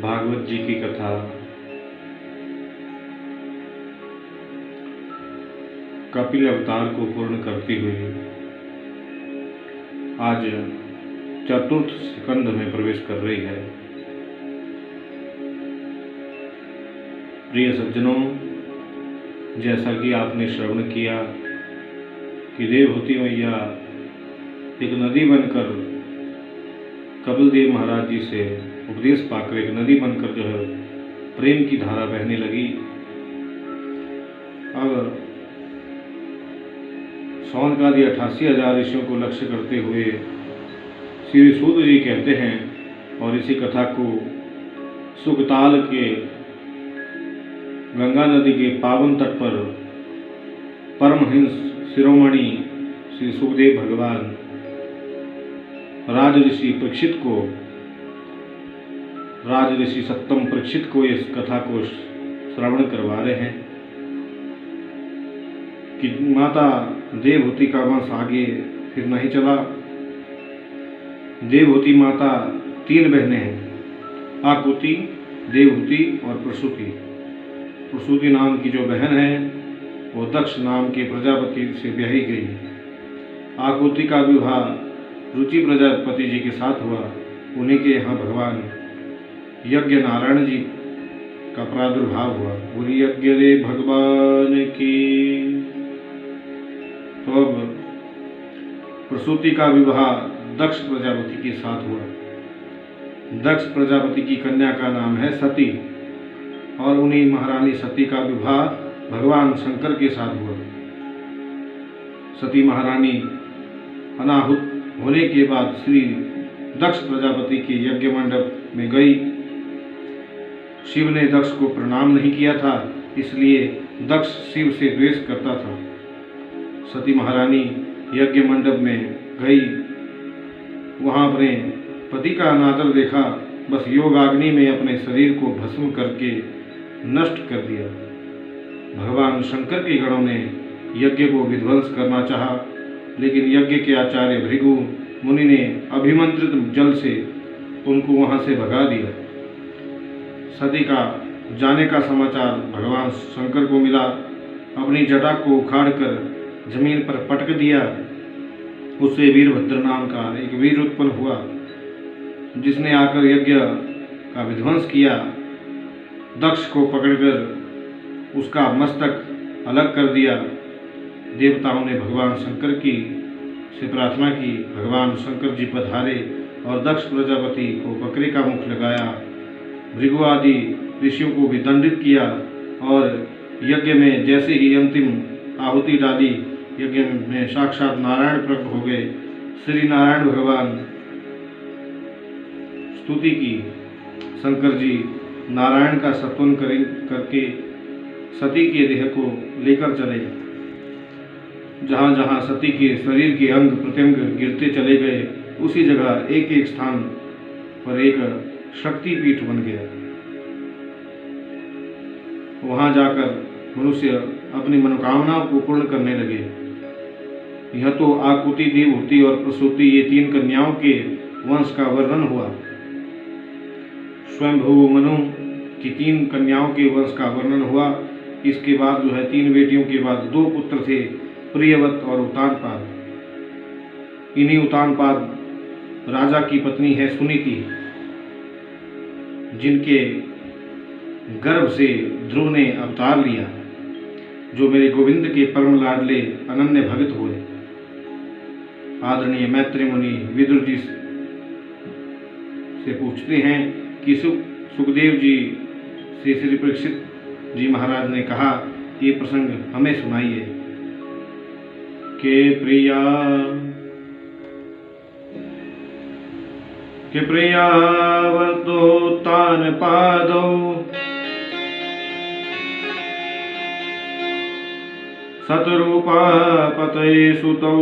भागवत जी की कथा कपिल अवतार को पूर्ण करती हुई आज चतुर्थ स्कंध में प्रवेश कर रही है। प्रिय सज्जनों, जैसा कि आपने श्रवण किया कि देवहूति मैया एक नदी बनकर कपिल देव महाराज जी से उपदेश पाकर एक नदी बनकर जो है प्रेम की धारा बहने लगी। अब सौनकादि 88,000 ऋषियों को लक्ष्य करते हुए श्री सूत जी कहते हैं और इसी कथा को सुकताल के गंगा नदी के पावन तट पर परमहंस शिरोमणि श्री सुखदेव भगवान राज ऋषि सप्तम परीक्षित को इस कथा को श्रवण करवा रहे हैं कि माता देवहूति का वंश आगे फिर नहीं चला। देवहूति माता 3 बहनें हैं, आकुति, देवहूति और प्रसूति। प्रसूति नाम की जो बहन है वो दक्ष नाम के प्रजापति से ब्याही गई। आकुति का विवाह रुचि प्रजापति जी के साथ हुआ। उन्हीं के यहाँ भगवान यज्ञ नारायण जी का प्रादुर्भाव हुआ। बोली यज्ञ रे भगवान की। तो अब प्रसूति का विवाह दक्ष प्रजापति के साथ हुआ। दक्ष प्रजापति की कन्या का नाम है सती और उन्हीं महारानी सती का विवाह भगवान शंकर के साथ हुआ। सती महारानी अनाहुत होने के बाद श्री दक्ष प्रजापति के यज्ञ मंडप में गई। शिव ने दक्ष को प्रणाम नहीं किया था, इसलिए दक्ष शिव से द्वेष करता था। सती महारानी यज्ञ मंडप में गई, वहां अपने पति का अनादर देखा, बस योगाग्नि में अपने शरीर को भस्म करके नष्ट कर दिया। भगवान शंकर के गणों ने यज्ञ को विध्वंस करना चाहा, लेकिन यज्ञ के आचार्य भृगु मुनि ने अभिमंत्रित जल से उनको वहां से भगा दिया। सती का जाने का समाचार भगवान शंकर को मिला। अपनी जटा को उखाड़कर जमीन पर पटक दिया। उससे वीरभद्र नाम का एक वीर उत्पन्न हुआ, जिसने आकर यज्ञ का विध्वंस किया। दक्ष को पकड़कर उसका मस्तक अलग कर दिया। देवताओं ने भगवान शंकर की से प्रार्थना की। भगवान शंकर जी पधारे और दक्ष प्रजापति को बकरे का मुख लगाया। भृगु आदि ऋषियों को भी दंडित किया और यज्ञ में जैसे ही अंतिम आहुति डाली, यज्ञ में साक्षात नारायण प्रकट हो गए। श्री नारायण भगवान स्तुति की। शंकर जी नारायण का सत्वन करके सती के देह को लेकर चले। जहाँ जहाँ सती के शरीर के अंग प्रत्यंग गिरते चले गए, उसी जगह एक एक स्थान पर एक शक्तिपीठ बन गया। वहां जाकर मनुष्य अपनी मनोकामनाओं को पूर्ण करने लगे। यह तो आकुति, देवहूति और प्रसूति ये 3 कन्याओं के वंश का वर्णन हुआ। स्वयंभू मनु की 3 कन्याओं के वंश का वर्णन हुआ। इसके बाद जो है 3 बेटियों के बाद 2 पुत्र थे, प्रियवत और उतानपाद। इन्हीं उतानपाद राजा की पत्नी है सुनीति, जिनके गर्भ से ध्रुव ने अवतार लिया, जो मेरे गोविंद के परम लाडले अनन्य भगत हुए। आदरणीय मैत्री मुनि विदुर जी से पूछते हैं कि सुखदेव जी से श्री परीक्षित जी महाराज ने कहा, ये प्रसंग हमें सुनाइए। के प्रिया वर्तोत्तान पादौ सतरूपा पतये सुतौ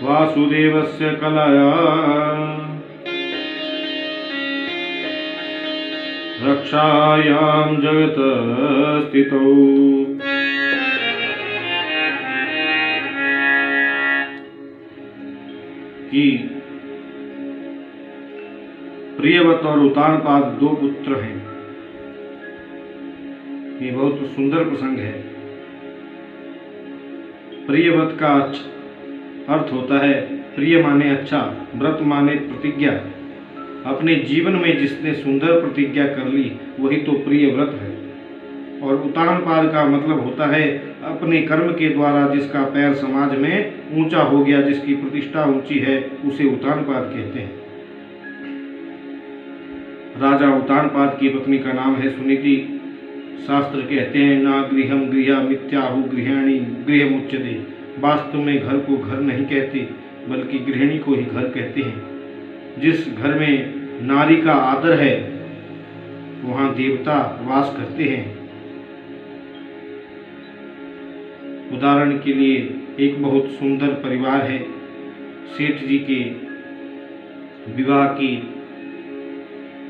वासुदेवस्य कलया रक्षायां जगत स्थितौ। कि प्रियव्रत और उत्तानपाद दो पुत्र हैं। ये बहुत सुंदर प्रसंग है। प्रियव्रत का अर्थ होता है प्रिय माने अच्छा, व्रत माने प्रतिज्ञा। अपने जीवन में जिसने सुंदर प्रतिज्ञा कर ली वही तो प्रिय व्रत है। और उत्तानपाद का मतलब होता है अपने कर्म के द्वारा जिसका पैर समाज में ऊंचा हो गया, जिसकी प्रतिष्ठा ऊंची है, उसे उत्तानपाद कहते हैं। राजा उत्तानपाद की पत्नी का नाम है सुनीति। शास्त्र कहते हैं ना गृहम गृह मिथ्याहु गृहिणी गृहमुच्यते। वास्तव में घर को घर नहीं कहते बल्कि गृहिणी को ही घर कहते हैं। जिस घर में नारी का आदर है वहाँ देवता वास करते हैं। उदाहरण के लिए एक बहुत सुंदर परिवार है। सेठ जी के विवाह की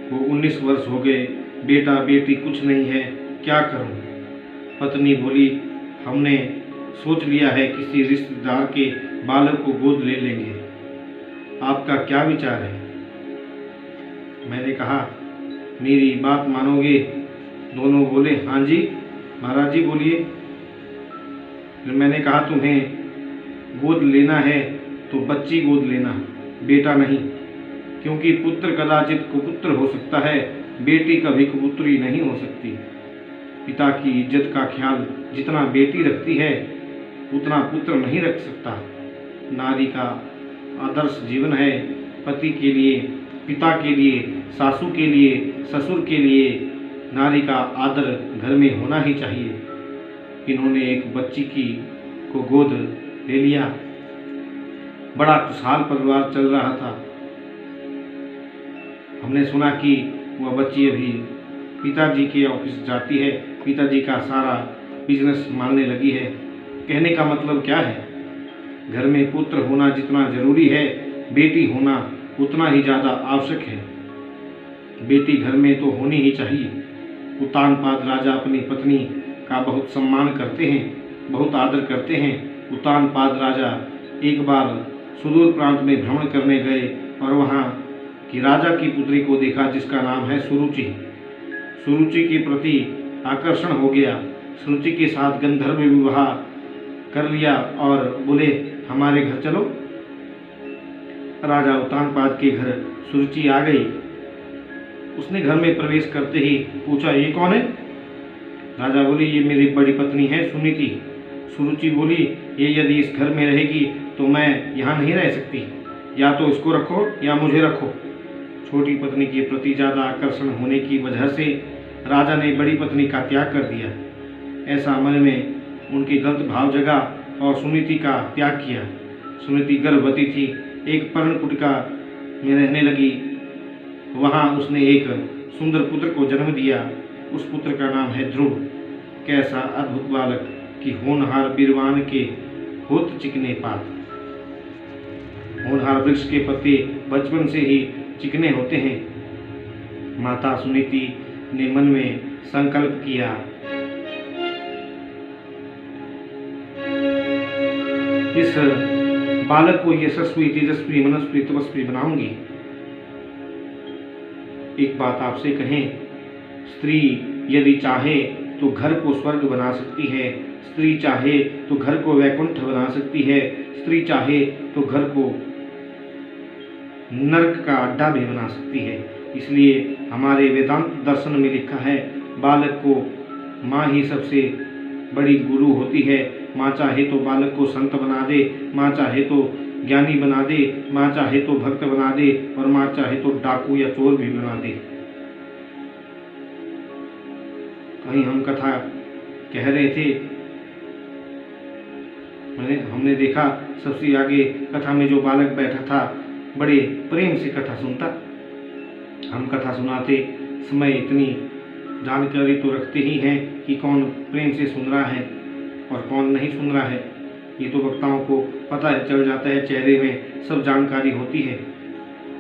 को 19 वर्ष हो गए, बेटा बेटी कुछ नहीं है, क्या करूं? पत्नी बोली हमने सोच लिया है किसी रिश्तेदार के बालक को गोद ले लेंगे, आपका क्या विचार है? मैंने कहा मेरी बात मानोगे? दोनों बोले हाँ जी महाराज जी बोलिए। फिर मैंने कहा तुम्हें गोद लेना है तो बच्ची गोद लेना, बेटा नहीं, क्योंकि पुत्र कदाचित कुपुत्र हो सकता है, बेटी कभी कुपुत्री नहीं हो सकती। पिता की इज्जत का ख्याल जितना बेटी रखती है उतना पुत्र नहीं रख सकता। नारी का आदर्श जीवन है पति के लिए, पिता के लिए, सासू के लिए, ससुर के लिए नारी का आदर घर में होना ही चाहिए। इन्होंने एक बच्ची को गोद ले लिया। बड़ा खुशहाल परिवार चल रहा था। हमने सुना कि वह बच्ची अभी पिताजी के ऑफिस जाती है, पिताजी का सारा बिजनेस संभालने लगी है। कहने का मतलब क्या है? घर में पुत्र होना जितना जरूरी है, बेटी होना उतना ही ज़्यादा आवश्यक है। बेटी घर में तो होनी ही चाहिए। उत्तानपाद राजा अपनी पत्नी का बहुत सम्मान करते हैं, बहुत आदर करते हैं। उत्तानपाद राजा एक बार सुदूर प्रांत में भ्रमण करने गए और वहाँ की राजा की पुत्री को देखा जिसका नाम है सुरुचि। सुरुचि के प्रति आकर्षण हो गया। सुरुचि के साथ गंधर्व विवाह कर लिया और बोले हमारे घर चलो। राजा उत्तानपाद के घर सुरुचि आ गई। उसने घर में प्रवेश करते ही पूछा ये कौन है? राजा बोली ये मेरी बड़ी पत्नी है सुनीति। सुरुचि बोली ये यदि इस घर में रहेगी तो मैं यहाँ नहीं रह सकती, या तो इसको रखो या मुझे रखो। छोटी पत्नी के प्रति ज़्यादा आकर्षण होने की वजह से राजा ने बड़ी पत्नी का त्याग कर दिया। ऐसा मन में उनके गलत भाव जगा और सुनीति का त्याग किया। सुनीति गर्भवती थी, एक पर्णकुटिका में रहने लगी। वहाँ उसने एक सुंदर पुत्र को जन्म दिया। उस पुत्र का नाम है ध्रुव। कैसा अद्भुत बालक कि होनहार बीरवान के होत चिकने पात। होनहार वृक्ष के पत्ते बचपन से ही चिकने होते हैं। माता सुनीति ने मन में संकल्प किया इस बालक को यशस्वी तेजस्वी मनस्वी तपस्वी बनाऊंगी। एक बात आपसे कहें, स्त्री यदि चाहे तो घर को स्वर्ग बना सकती है, स्त्री चाहे तो घर को वैकुंठ बना सकती है, स्त्री चाहे तो घर को नरक का अड्डा भी बना सकती है। इसलिए हमारे वेदांत दर्शन में लिखा है बालक को माँ ही सबसे बड़ी गुरु होती है। माँ चाहे तो बालक को संत बना दे, माँ चाहे तो ज्ञानी बना दे, माँ चाहे तो भक्त बना दे और माँ चाहे तो डाकू या चोर भी बना दे। कहीं हम कथा कह रहे थे, हमने देखा सबसे आगे कथा में जो बालक बैठा था बड़े प्रेम से कथा सुनता। हम कथा सुनाते समय इतनी जानकारी तो रखते ही हैं कि कौन प्रेम से सुन रहा है और कौन नहीं सुन रहा है। ये तो वक्ताओं को पता है, चल जाता है, चेहरे में सब जानकारी होती है।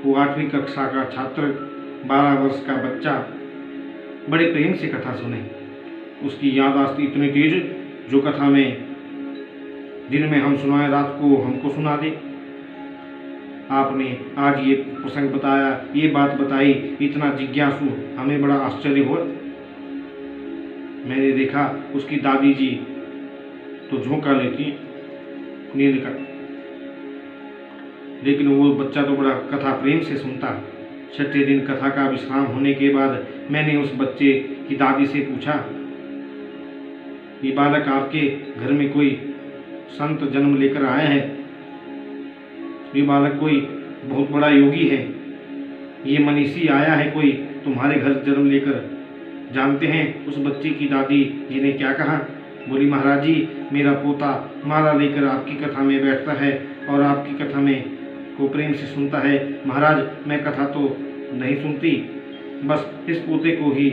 वो 8वीं कक्षा का छात्र, 12 वर्ष का बच्चा बड़े प्रेम से कथा सुने। उसकी याददाश्त इतनी तेज जो कथा में दिन में हम सुनाए रात को हमको सुना दे। आपने आज ये प्रसंग बताया, ये बात बताई, इतना जिज्ञासु, हमें बड़ा आश्चर्य हुआ। मैंने देखा उसकी दादी जी तो झोंका लेती नींद का, लेकिन वो बच्चा तो बड़ा कथा प्रेम से सुनता। छठे दिन कथा का विश्राम होने के बाद मैंने उस बच्चे की दादी से पूछा, ये बालक आपके घर में कोई संत जन्म लेकर आया है? ये बालक कोई बहुत बड़ा योगी है? ये मनीषी आया है कोई तुम्हारे घर जन्म लेकर? जानते हैं उस बच्चे की दादी जी ने क्या कहा? बोली, महाराज जी, मेरा पोता माला लेकर आपकी कथा में बैठता है और आपकी कथा में को प्रेम से सुनता है। महाराज, मैं कथा तो नहीं सुनती, बस इस पोते को ही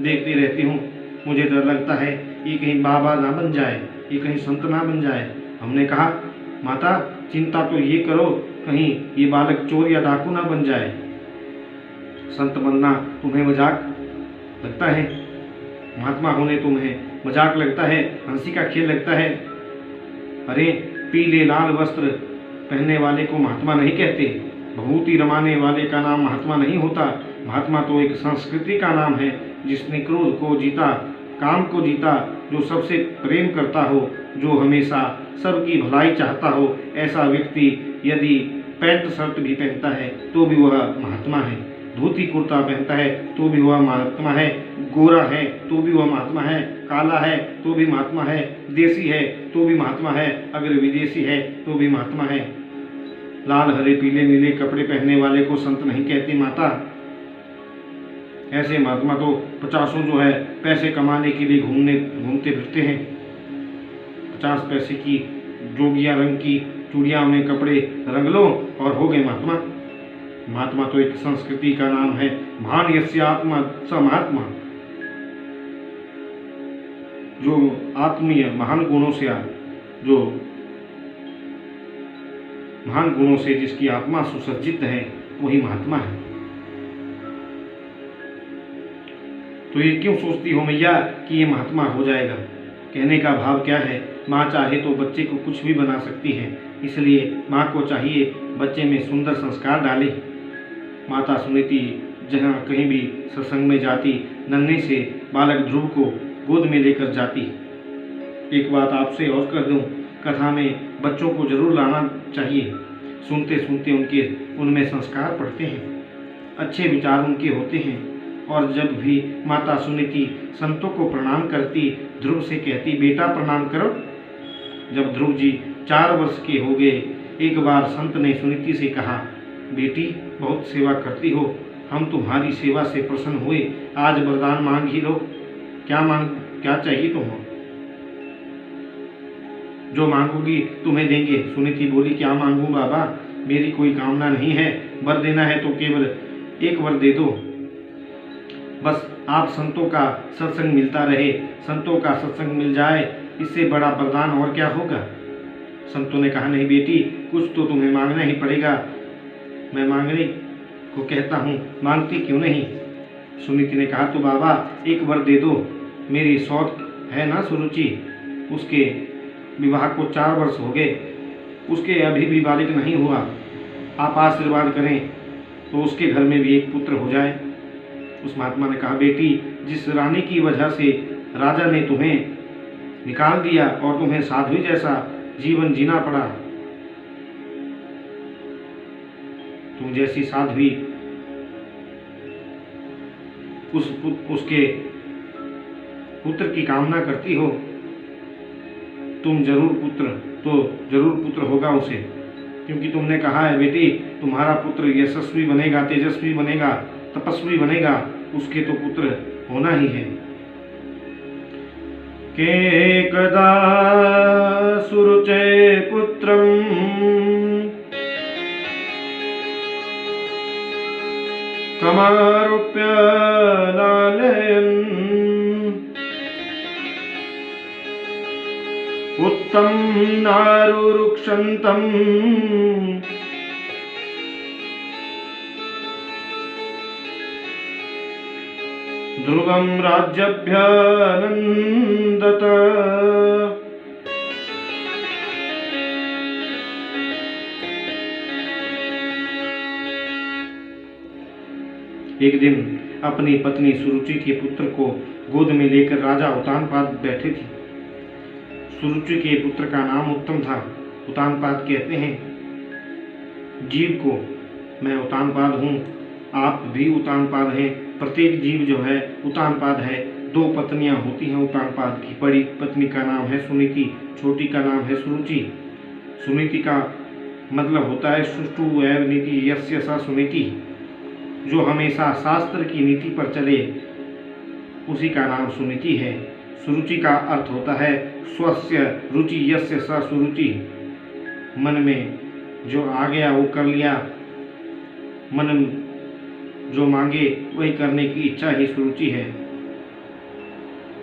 देखती रहती हूँ। मुझे डर लगता है ये कहीं बाबा ना बन जाए, ये कहीं संत ना बन जाए। हमने कहा, माता चिंता तो ये करो, कहीं ये बालक चोर या डाकू ना बन जाए। संत बनना तुम्हें मजाक लगता है? महात्मा होने तुम्हें मजाक लगता है? हंसी का खेल लगता है? अरे पीले लाल वस्त्र पहनने वाले को महात्मा नहीं कहते, भभूति रमाने वाले का नाम महात्मा नहीं होता। महात्मा तो एक संस्कृति का नाम है, जिसने क्रोध को जीता, काम को जीता, जो सबसे प्रेम करता हो, जो हमेशा सबकी भलाई चाहता हो। ऐसा व्यक्ति यदि पैंट शर्ट भी पहनता है तो भी वह महात्मा है, धोती कुर्ता पहनता है तो भी वह महात्मा है, गोरा है तो भी वह महात्मा है, काला है तो भी महात्मा है, देसी है तो भी महात्मा है, अगर विदेशी है तो भी महात्मा है। लाल हरे पीले नीले कपड़े पहनने वाले को संत नहीं कहते माता। ऐसे महात्मा तो पचासों जो है पैसे कमाने के लिए घूमते फिरते हैं। 50 पैसे की जोगिया रंग की चूड़ियां में कपड़े रंग लो और हो गए महात्मा। महात्मा तो एक संस्कृति का नाम है। महान यस्य आत्मा स महात्मा, जो आत्मीय महान गुणों से जिसकी आत्मा सुसज्जित है वही महात्मा है। तो ये क्यों सोचती हो मैया कि ये महात्मा हो जाएगा? कहने का भाव क्या है, माँ चाहे तो बच्चे को कुछ भी बना सकती है, इसलिए माँ को चाहिए बच्चे में सुंदर संस्कार डाले। माता सुनीति जहाँ कहीं भी सत्संग में जाती, नन्हे से बालक ध्रुव को गोद में लेकर जाती। एक बात आपसे और कर दूं, कथा में बच्चों को जरूर लाना चाहिए। सुनते सुनते उनमें संस्कार पड़ते हैं, अच्छे विचार उनके होते हैं। और जब भी माता सुनीति संतों को प्रणाम करती, ध्रुव से कहती, बेटा प्रणाम करो। जब ध्रुव जी 4 वर्ष के हो गए, एक बार संत ने सुनीति से कहा, बेटी बहुत सेवा करती हो, हम तुम्हारी सेवा से प्रसन्न हुए, आज वरदान मांग ही लो। क्या चाहिए तुम्हें? जो मांगोगी तुम्हें देंगे। सुनीति बोली, क्या मांगूं बाबा, मेरी कोई कामना नहीं है, वर देना है तो केवल एक वर दे दो, बस आप संतों का सत्संग मिलता रहे, संतों का सत्संग मिल जाए, इससे बड़ा वरदान और क्या होगा। संतों ने कहा, नहीं बेटी, कुछ तो तुम्हें मांगना ही पड़ेगा। मैं मांगने को कहता हूँ, मांगती क्यों नहीं? सुनीति ने कहा, तो बाबा एक वर दे दो। मेरी सौत है ना सुरुचि, उसके विवाह को 4 वर्ष हो गए, उसके अभी भी बालिक नहीं हुआ। आप आशीर्वाद करें तो उसके घर में भी एक पुत्र हो जाए। उस महात्मा ने कहा, बेटी, जिस रानी की वजह से राजा ने तुम्हें निकाल दिया और तुम्हें साध्वी जैसा जीवन जीना पड़ा, तुम जैसी साध्वी उसके पुत्र की कामना करती हो, तुम जरूर पुत्र होगा उसे, क्योंकि तुमने कहा है बेटी, तुम्हारा पुत्र यशस्वी बनेगा, तेजस्वी बनेगा, तपस्वी बनेगा, उसके तो पुत्र होना ही है। के कदा सुरुचे पुत्रम कमारुप्य लालयन् उत्तम नारुरुक्षन्तम् ध्रुवं राज्यभ्यनन्दत। एक दिन अपनी पत्नी सुरुचि के पुत्र को गोद में लेकर राजा उत्तानपाद बैठे थे। सुरुचि के पुत्र का नाम उत्तम था। उत्तानपाद कहते हैं, जीव को मैं उत्तानपाद हूँ, आप भी उत्तानपाद हैं। प्रत्येक जीव जो है उत्तानपाद है। 2 पत्नियां होती हैं उत्तानपाद की। बड़ी पत्नी का नाम है सुनीति, छोटी का नाम है सुरुचि। सुनीति का मतलब होता है सुष्टु एव नीति यस्य सा सुनीति, जो हमेशा शास्त्र की नीति पर चले उसी का नाम सुनीति है। सुरुचि का अर्थ होता है स्वस्य रुचि यस्य सा सुरुचि, मन में जो आ गया वो कर लिया, मन जो मांगे वही करने की इच्छा ही सुरुचि है।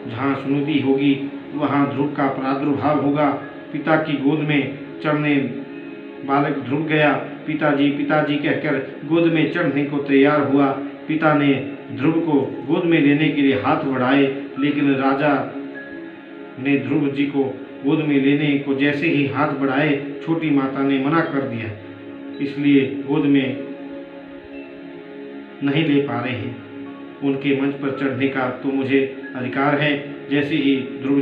जहाँ सुनीति होगी वहाँ ध्रुव का प्रादुर्भाव होगा। पिता की गोद में चढ़ने बालक ध्रुव गया। पिताजी पिताजी कहकर गोद में चढ़ने को तैयार हुआ। पिता ने ध्रुव को गोद में लेने के लिए हाथ बढ़ाए, लेकिन राजा ने ध्रुव जी को गोद में लेने को जैसे ही हाथ बढ़ाए, छोटी माता ने मना कर दिया, इसलिए गोद में नहीं ले पा रहे हैं। उनके मंच पर चढ़ने का तो मुझे अधिकार है। जैसे ही ध्रुव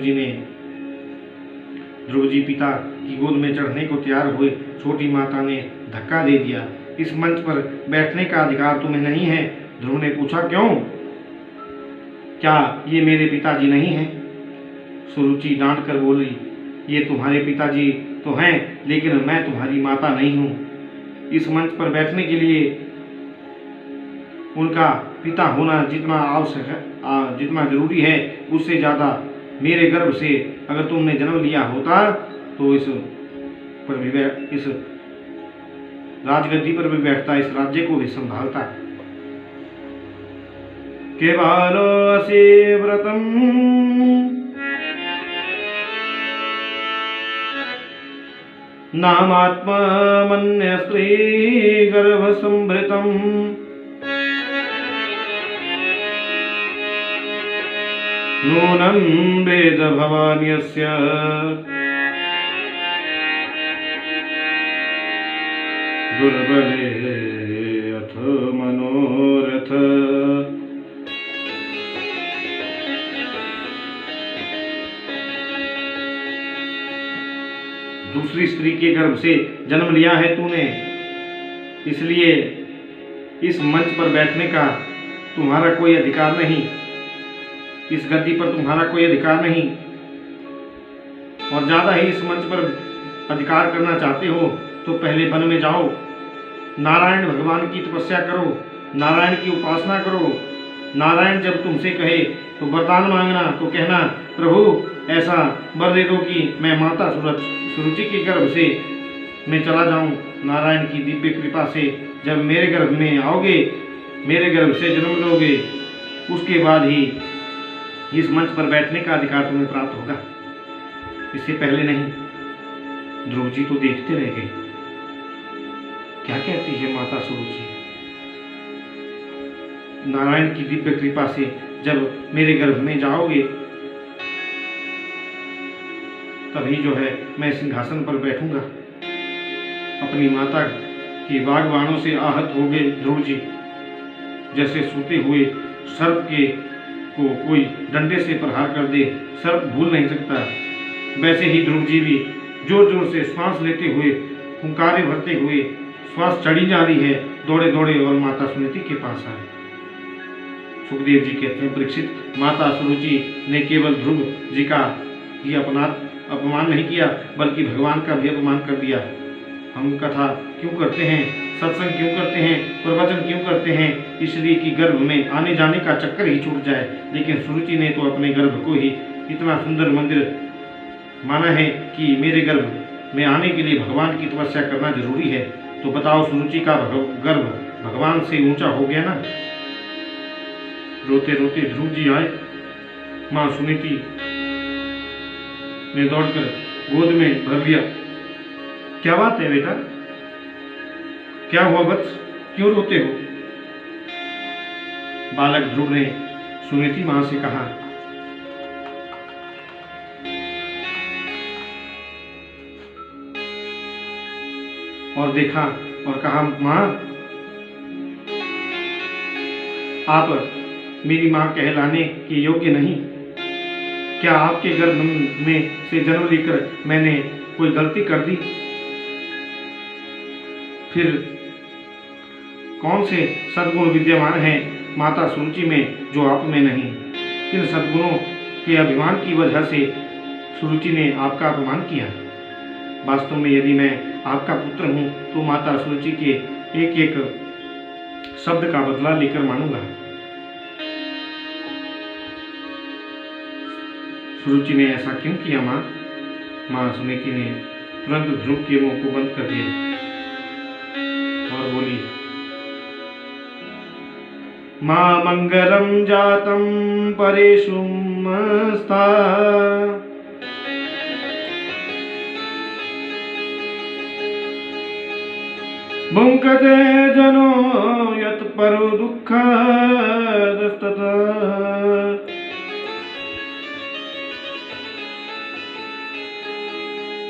जी पिता की गोद में चढ़ने को तैयार हुए, छोटी माता ने धक्का दे दिया। इस मंच पर बैठने का अधिकार तुम्हें नहीं है। ध्रुव ने पूछा, क्यों? क्या ये मेरे पिताजी नहीं हैं? सुरुचि डांट कर बोली, ये तुम्हारे पिताजी तो हैं, लेकिन मैं तुम्हारी माता नहीं हूँ। इस मंच पर बैठने के लिए उनका पिता होना जितना आवश्यक है, जितना जरूरी है, उससे ज़्यादा मेरे गर्भ से अगर तुमने जन्म लिया होता तो इस राजगद्दी पर भी बैठता, इस राज्य को भी संभालता। केवलोऽसि व्रतम् नामात्मन्य स्त्री गर्भ संभृतम् नूनं वेद भवान् यस्य दुर्बले अथ मनोरथ। दूसरी स्त्री के गर्भ से जन्म लिया है तूने, इसलिए इस मंच पर बैठने का तुम्हारा कोई अधिकार नहीं, इस गद्दी पर तुम्हारा कोई अधिकार नहीं। और ज़्यादा ही इस मंच पर अधिकार करना चाहते हो तो पहले वन में जाओ, नारायण भगवान की तपस्या करो, नारायण की उपासना करो। नारायण जब तुमसे कहे तो वरदान मांगना, तो कहना, प्रभु ऐसा वर दे दो कि मैं माता सुरुचि के गर्भ से मैं चला जाऊं। नारायण की दिव्य कृपा से जब मेरे गर्भ में आओगे, मेरे गर्भ से जन्म लोगे, उसके बाद ही इस मंच पर बैठने का अधिकार तुम्हें प्राप्त होगा, इससे पहले नहीं। ध्रुव जी तो देखते रह गए, क्या कहती है माता सुरुचि। नारायण की दिव्य कृपा से जब मेरे गर्भ में जाओगे तभी जो है मैं सिंहासन पर बैठूंगा। अपनी माता की बागबानों से आहत हो गए ध्रुव जी। जैसे सोते हुए सर्प के को कोई डंडे से प्रहार कर दे, सर्प भूल नहीं सकता, वैसे ही ध्रुव जी भी जोर जोर से श्वास लेते हुए, हुंकारे भरते हुए श्वास चढ़ी जा रही है, दौड़े दौड़े और माता सुनीति के पास आए। सुखदेव जी कहते हैं, परीक्षित, माता सुरुचि ने केवल ध्रुव जी का ही अपमान नहीं किया, बल्कि भगवान का भी अपमान कर दिया। हम कथा क्यों करते हैं, सत्संग क्यों करते हैं, प्रवचन क्यों करते हैं? इसलिए कि गर्भ में आने जाने का चक्कर ही छूट जाए। लेकिन सुरुचि ने तो अपने गर्भ को ही इतना सुंदर मंदिर माना है कि मेरे गर्भ में आने के लिए भगवान की तपस्या करना जरूरी है। तो बताओ, सुरुचि का गर्भ भगवान से ऊंचा हो गया ना। रोते रोते ध्रुव जी आए। माँ सुनीति ने दौड़कर गोद में भर लिया। क्या बात है बेटा, क्या हुआ वत्स, क्यों रोते हो? बालक ध्रुव ने सुनीति माँ से कहा, और देखा और कहा, माँ आप मेरी माँ कहलाने के योग्य नहीं। क्या आपके गर्भ में से जन्म लेकर मैंने कोई गलती कर दी? फिर कौन से सद्गुण विद्यमान हैं माता सुरुचि में जो आप में नहीं? किन सद्गुणों के अभिमान की वजह से सुरुचि ने आपका अपमान किया? वास्तव में यदि मैं आपका पुत्र हूँ तो माता सुरुचि के एक एक शब्द का बदला लेकर मानूंगा। सुरुचि ने ऐसा क्यों किया माँ? माँ सुनीति ने तुरंत ध्रुव के मुंह को बंद कर दिया और बोली, माँ मंगलम जातम परेषु मस्ता भुंकते जनो यत परो दुःख दस्तता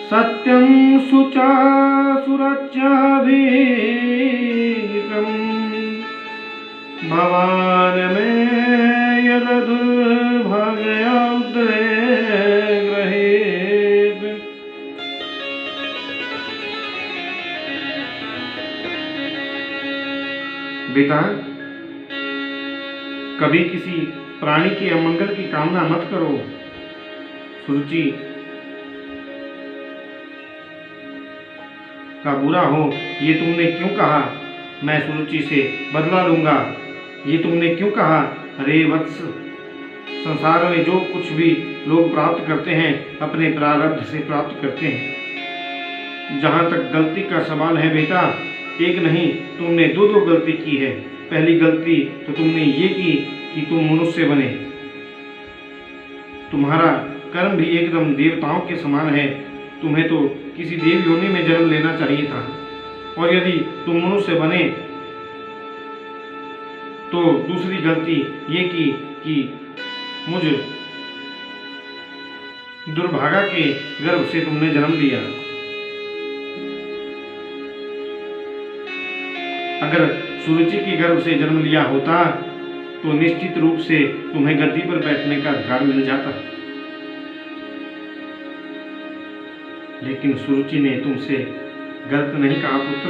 सत्यं शुचा सुरच्याभिकम् भवान में यदुर्भाग्या उदरे ग्रहेत। बेटा, कभी किसी प्राणी के अमंगल की कामना मत करो। सुरुचि का बुरा हो ये तुमने क्यों कहा? मैं सुरुचि से बदला लूंगा, ये तुमने क्यों कहा? अरे वत्स, संसार में जो कुछ भी लोग प्राप्त करते हैं अपने प्रारब्ध से प्राप्त करते हैं। जहाँ तक गलती का सवाल है बेटा, एक नहीं तुमने दो गलती की है। पहली गलती तो तुमने ये की कि तुम मनुष्य बने। तुम्हारा कर्म भी एकदम देवताओं के समान है। तुम्हें तो किसी देव योनि में जन्म लेना चाहिए था। और यदि तुम मनुष्य बने तो दूसरी गलती ये की कि मुझ दुर्भागा के गर्भ से तुमने जन्म लिया। अगर सुरुचि के गर्भ से जन्म लिया होता तो निश्चित रूप से तुम्हें गद्दी पर बैठने का अधिकार मिल जाता। लेकिन सुरुचि ने तुमसे गलत नहीं कहा पुत्र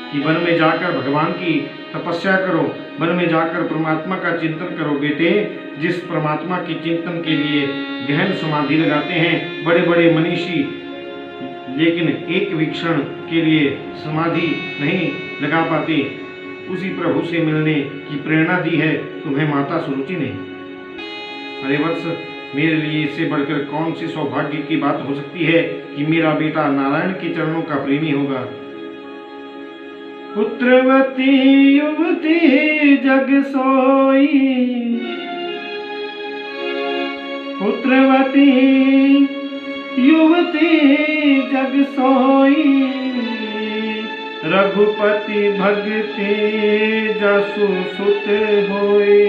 कि वन में जाकर भगवान की तपस्या करो, वन में जाकर परमात्मा का चिंतन करो। बेटे, जिस परमात्मा के चिंतन के लिए गहन समाधि लगाते हैं बड़े बड़े मनीषी, लेकिन एक विक्षण के लिए समाधि नहीं लगा पाते, उसी प्रभु से मिलने की प्रेरणा दी है तुम्हें माता सुरुचि ने। अरे वत्स, मेरे लिए इससे बढ़कर कौन सी सौभाग्य की बात हो सकती है कि मेरा बेटा नारायण के चरणों का प्रेमी होगा। पुत्रवती युवती जग सोई, पुत्रवती युवती जग सोई, रघुपति भगति जसु सुत होई,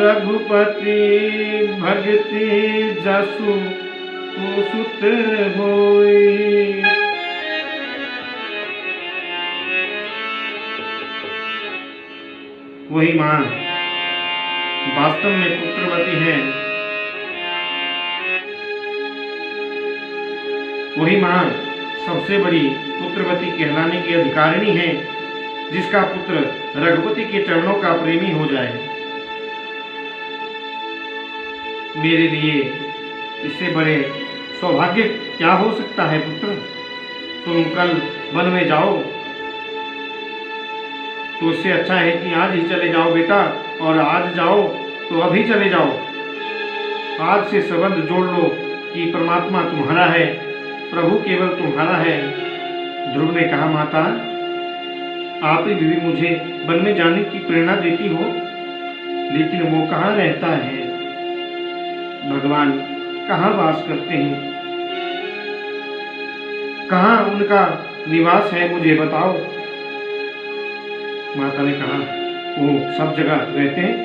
रघुपति भगति जसु सुत होई। वही माँ वास्तव में पुत्रवती है, वही माँ सबसे बड़ी पुत्रवती कहलाने की अधिकारिणी है, जिसका पुत्र रघुपति के चरणों का प्रेमी हो जाए। मेरे लिए इससे बड़े सौभाग्य क्या हो सकता है पुत्र? तुम कल वन में जाओ तो इससे अच्छा है कि आज ही चले जाओ बेटा, और आज जाओ तो अभी चले जाओ। आज से संबंध जोड़ लो कि परमात्मा तुम्हारा है, प्रभु केवल तुम्हारा है। ध्रुव ने कहा, माता आप ही भी मुझे वन में जाने की प्रेरणा देती हो, लेकिन वो कहाँ रहता है? भगवान कहाँ वास करते हैं? कहाँ उनका निवास है, मुझे बताओ। माता ने कहा, वो सब जगह रहते हैं।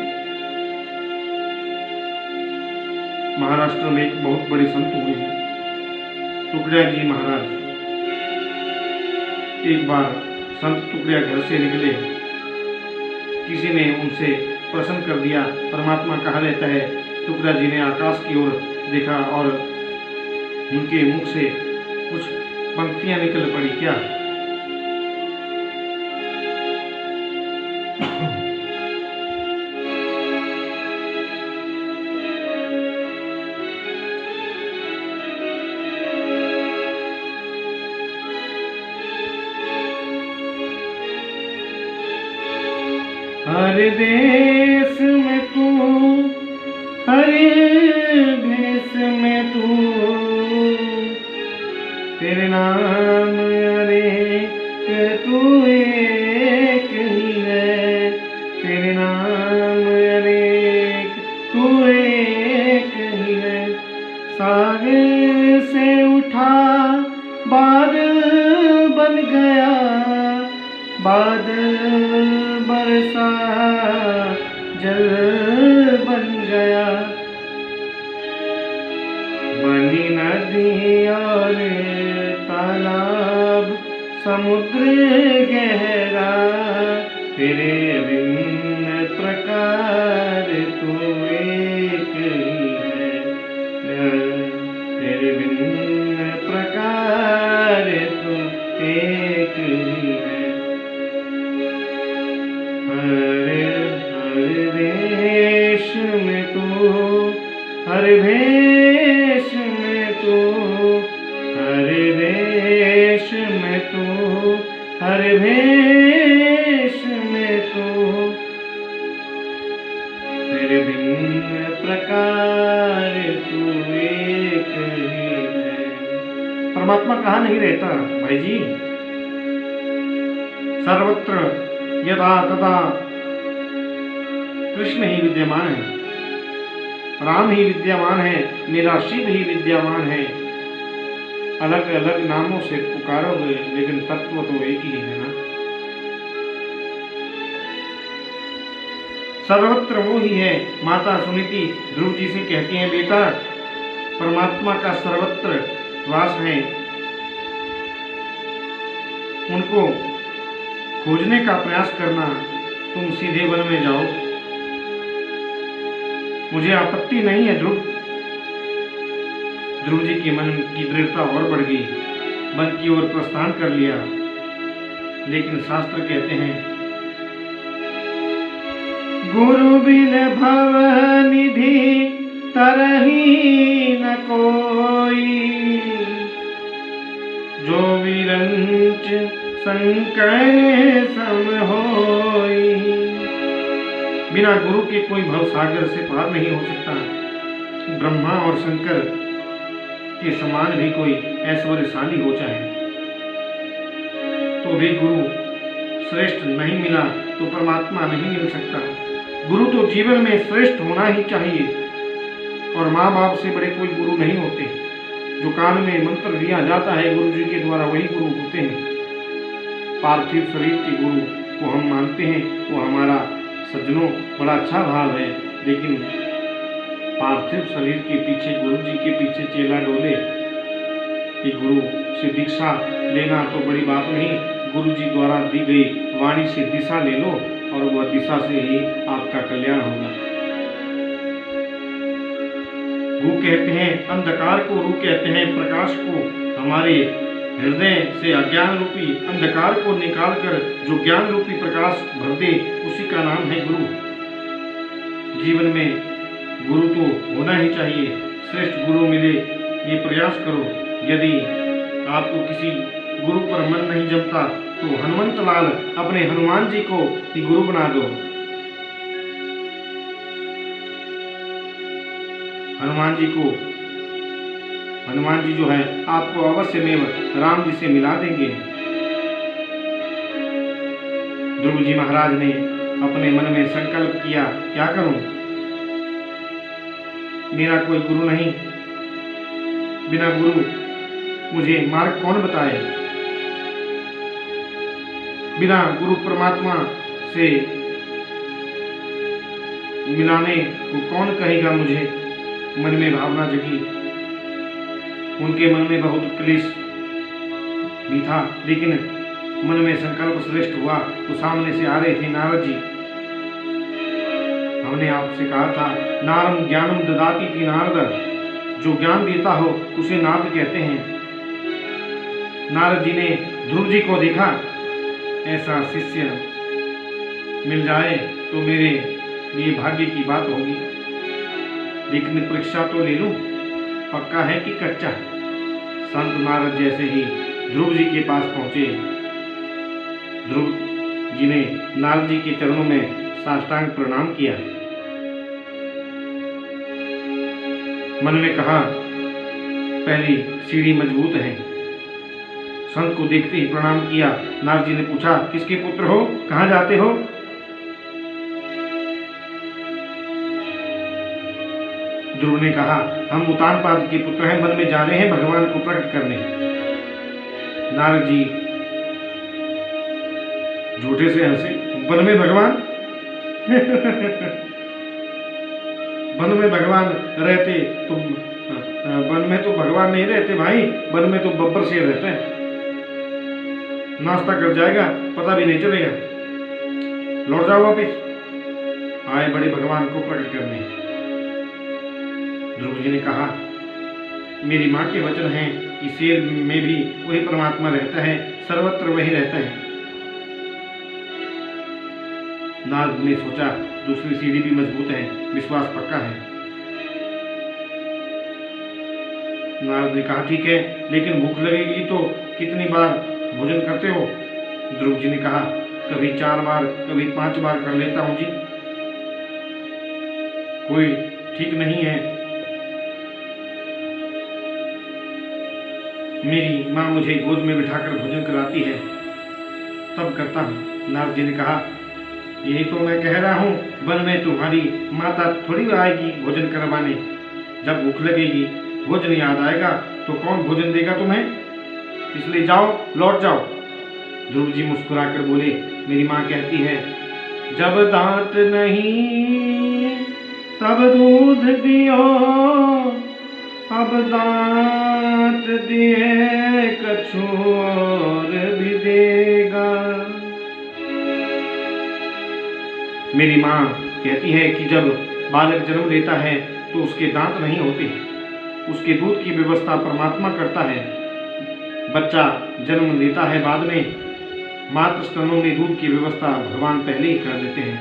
महाराष्ट्र में एक बहुत बड़े संत हुए हैं, टुकड़िया जी महाराज। एक बार संत टुकड़िया घर से निकले किसी ने उनसे प्रसन्न कर दिया। परमात्मा कहा रहता है, तुकरा जी ने आकाश की ओर देखा और उनके मुख से कुछ पंक्तियां निकल पड़ी। क्या? हर देश में तू, हर भेष में तू, तेरे नाम अनेक तू एक ही है, तेरे नाम अनेक तू एक ही है। सागर से उठा बादल बन गया, बादल बरसा जल बन गया। बनी नदी और तालाब समुद्र गहरा, तेरे भिन्न प्रकार तू एक ही है, तेरे भिन्न प्रकार तू एक ही है। हर देश में तू, हर भेष में तू, हर देश में तू, हर भेष में तू, तेरे भिन्न प्रकार तू एक ही है। परमात्मा कहाँ नहीं रहता भाई जी? सर्वत्र यदा तदा कृष्ण ही विद्यमान है, राम ही विद्यमान है, मेरा शिव ही विद्यमान है। अलग अलग नामों से पुकारोगे लेकिन तत्व तो एक ही है ना। सर्वत्र वो ही है। माता सुनीति ध्रुव जी से कहती हैं, बेटा परमात्मा का सर्वत्र वास है, उनको खोजने का प्रयास करना, तुम सीधे वन में जाओ। मुझे आपत्ति नहीं है ध्रुव। ध्रुव जी के मन की दृढ़ता और बढ़ गई, वन की ओर प्रस्थान कर लिया। लेकिन शास्त्र कहते हैं, गुरु बिन भव निधि तरही न कोई, जो विरंच संकर सम होई। बिना गुरु के कोई भव सागर से पार नहीं हो सकता। ब्रह्मा और शंकर के समान भी कोई ऐश्वर्यशाली हो चाहे तो भी गुरु श्रेष्ठ नहीं मिला तो परमात्मा नहीं मिल सकता। गुरु तो जीवन में श्रेष्ठ होना ही चाहिए, और माँ बाप से बड़े कोई गुरु नहीं होते। जो कान में मंत्र दिया जाता है गुरु जी के द्वारा, वही गुरु होते हैं। पार्थिव शरीर के गुरु को हम मानते हैं, वो हमारा सज्जनों बड़ा अच्छा भाव है, लेकिन पार्थिव शरीर के पीछे, गुरु जी के पीछे चेला डोले कि गुरु से दीक्षा लेना तो बड़ी बात नहीं, गुरु जी द्वारा दी गई वाणी से दिशा ले लो और वह दिशा से ही आपका कल्याण होगा। रू कहते हैं अंधकार को, रू कहते हैं प्रकाश को। हमारे हृदय से अज्ञान रूपी अंधकार को निकालकर जो ज्ञान रूपी प्रकाश भर दे, उसी का नाम है गुरु। जीवन में गुरु तो होना ही चाहिए, श्रेष्ठ गुरु मिले ये प्रयास करो। यदि आपको किसी गुरु पर मन नहीं जमता तो हनुमंत लाल अपने हनुमान जी को ही गुरु बना दो। हनुमान जी जो है आपको अवश्य में राम जी से मिला देंगे। ध्रुव जी महाराज ने अपने मन में संकल्प किया, क्या करूं, मेरा कोई गुरु नहीं, बिना गुरु मुझे मार्ग कौन बताए, बिना गुरु परमात्मा से मिलाने को कौन कहेगा मुझे। मन में भावना जगी, उनके मन में बहुत क्लेश भी था, लेकिन मन में संकल्प श्रेष्ठ हुआ। तो सामने से आ रहे थे नारद जी, हमने आपसे कहा था नारम ज्ञानम ददाति इति नारद, जो ज्ञान देता हो उसे नारद कहते हैं। नारद जी ने ध्रुव जी को देखा, ऐसा शिष्य मिल जाए तो मेरे लिए भाग्य की बात होगी, लेकिन परीक्षा तो ले लूं, पक्का है कि कच्चा। संत नारद जैसे ही ध्रुव जी के पास पहुंचे, ध्रुव जी ने नारद जी के चरणों में साष्टांग प्रणाम किया। मन में कहा, पहली सीढ़ी मजबूत है। संत को देखते ही प्रणाम किया। नारद जी ने पूछा, किसके पुत्र हो, कहाँ जाते हो? ध्रुव ने कहा, हम उतानपाद के पुत्र हैं, वन में जा रहे हैं भगवान को प्रकट करने। नारद जी झूठे से हंसे, वन में भगवान वन में भगवान रहते तो वन में तो भगवान नहीं रहते भाई, वन में तो बब्बर शेर रहते हैं, नाश्ता कर जाएगा पता भी नहीं चलेगा, लौट जाओ वापिस। आए बड़े भगवान को प्रकट करने। ध्रुव जी ने कहा, मेरी माँ के वचन हैं कि शेर में भी वही परमात्मा रहता है, सर्वत्र वही रहता है। नारद ने सोचा, दूसरी सीढ़ी भी मजबूत है, विश्वास पक्का है। नारद ने कहा, ठीक है, लेकिन भूख लगेगी तो कितनी बार भोजन करते हो? ध्रुव जी ने कहा, कभी 4 बार, कभी 5 बार कर लेता हूं जी, कोई ठीक नहीं है। मेरी माँ मुझे गोद में बिठाकर भोजन कराती है, तब करता हूँ। नारद जी ने कहा, यही तो मैं कह रहा हूँ, वन में तुम्हारी माता थोड़ी आएगी भोजन करवाने। जब भूख लगेगी, भोजन याद आएगा तो कौन भोजन देगा तुम्हें? इसलिए जाओ, लौट जाओ। ध्रुव जी मुस्कुराकर बोले, मेरी माँ कहती है, जब दांत नहीं तब दूध दियो, अब दांत दिए कछु और भी देगा। मेरी माँ कहती है कि जब बालक जन्म लेता है तो उसके दांत नहीं होते, उसके दूध की व्यवस्था परमात्मा करता है। बच्चा जन्म लेता है बाद में, मातृ स्तनों में दूध की व्यवस्था भगवान पहले ही कर देते हैं।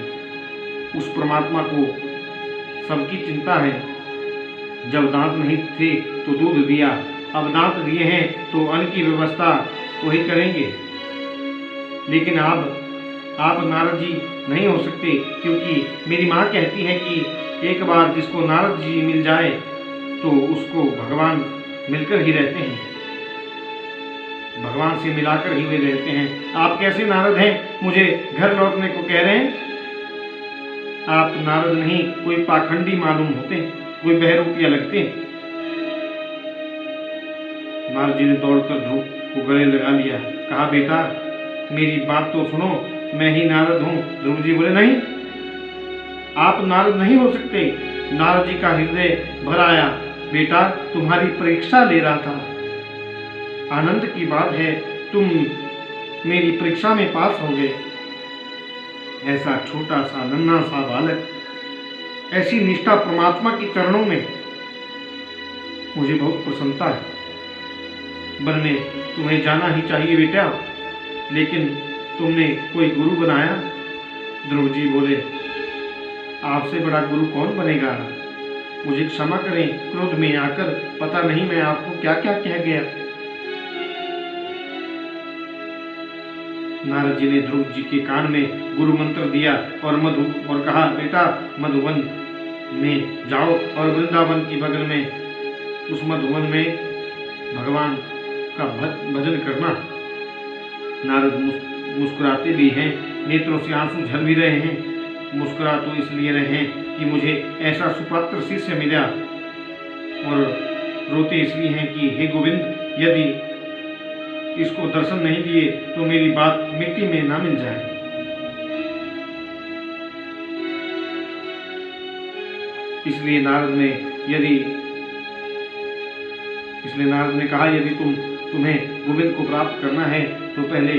उस परमात्मा को सबकी चिंता है। जब दांत नहीं थे तो दूध दिया, अब दांत दिए हैं तो अन्न की व्यवस्था वही करेंगे। लेकिन आप नारद जी नहीं हो सकते, क्योंकि मेरी माँ कहती है कि एक बार जिसको नारद जी मिल जाए तो उसको भगवान मिलकर ही रहते हैं, भगवान से मिलाकर ही वे रहते हैं। आप कैसे नारद हैं, मुझे घर लौटने को कह रहे हैं? आप नारद नहीं, कोई पाखंडी मालूम होते, कोई बहरूपिया लगते। नारद जी ने दौड़कर ध्रुव को गले लगा लिया, कहा, बेटा मेरी बात तो सुनो, मैं ही नारद हूँ। ध्रुव जी बोले, नहीं, आप नारद नहीं हो सकते। नारद जी का हृदय भर आया, बेटा तुम्हारी परीक्षा ले रहा था, आनंद की बात है, तुम मेरी परीक्षा में पास हो गए। ऐसा छोटा सा नन्हा सा बालक, ऐसी निष्ठा परमात्मा के चरणों में, मुझे बहुत प्रसन्नता है। वन में तुम्हें जाना ही चाहिए बेटा, लेकिन तुमने कोई गुरु बनाया? ध्रुव जी बोले, आपसे बड़ा गुरु कौन बनेगा? मुझे क्षमा करें, क्रोध में आकर पता नहीं मैं आपको क्या क्या कह गया। नारद जी ने ध्रुव जी के कान में गुरु मंत्र दिया और कहा, बेटा मधुवन में जाओ और वृंदावन की बगल में उस मधुवन में भगवान का भजन करना। नारद मुस्कुराते भी हैं, नेत्रों से आंसू झल भी रहे हैं। मुस्कुरा तो इसलिए रहे हैं कि मुझे ऐसा सुपात्र शिष्य मिला, और रोते इसलिए हैं कि हे गोविंद, यदि इसको दर्शन नहीं दिए तो मेरी बात मिट्टी में ना मिल जाए। इसलिए नारद ने कहा, यदि तुम्हें गोविंद को प्राप्त करना है तो पहले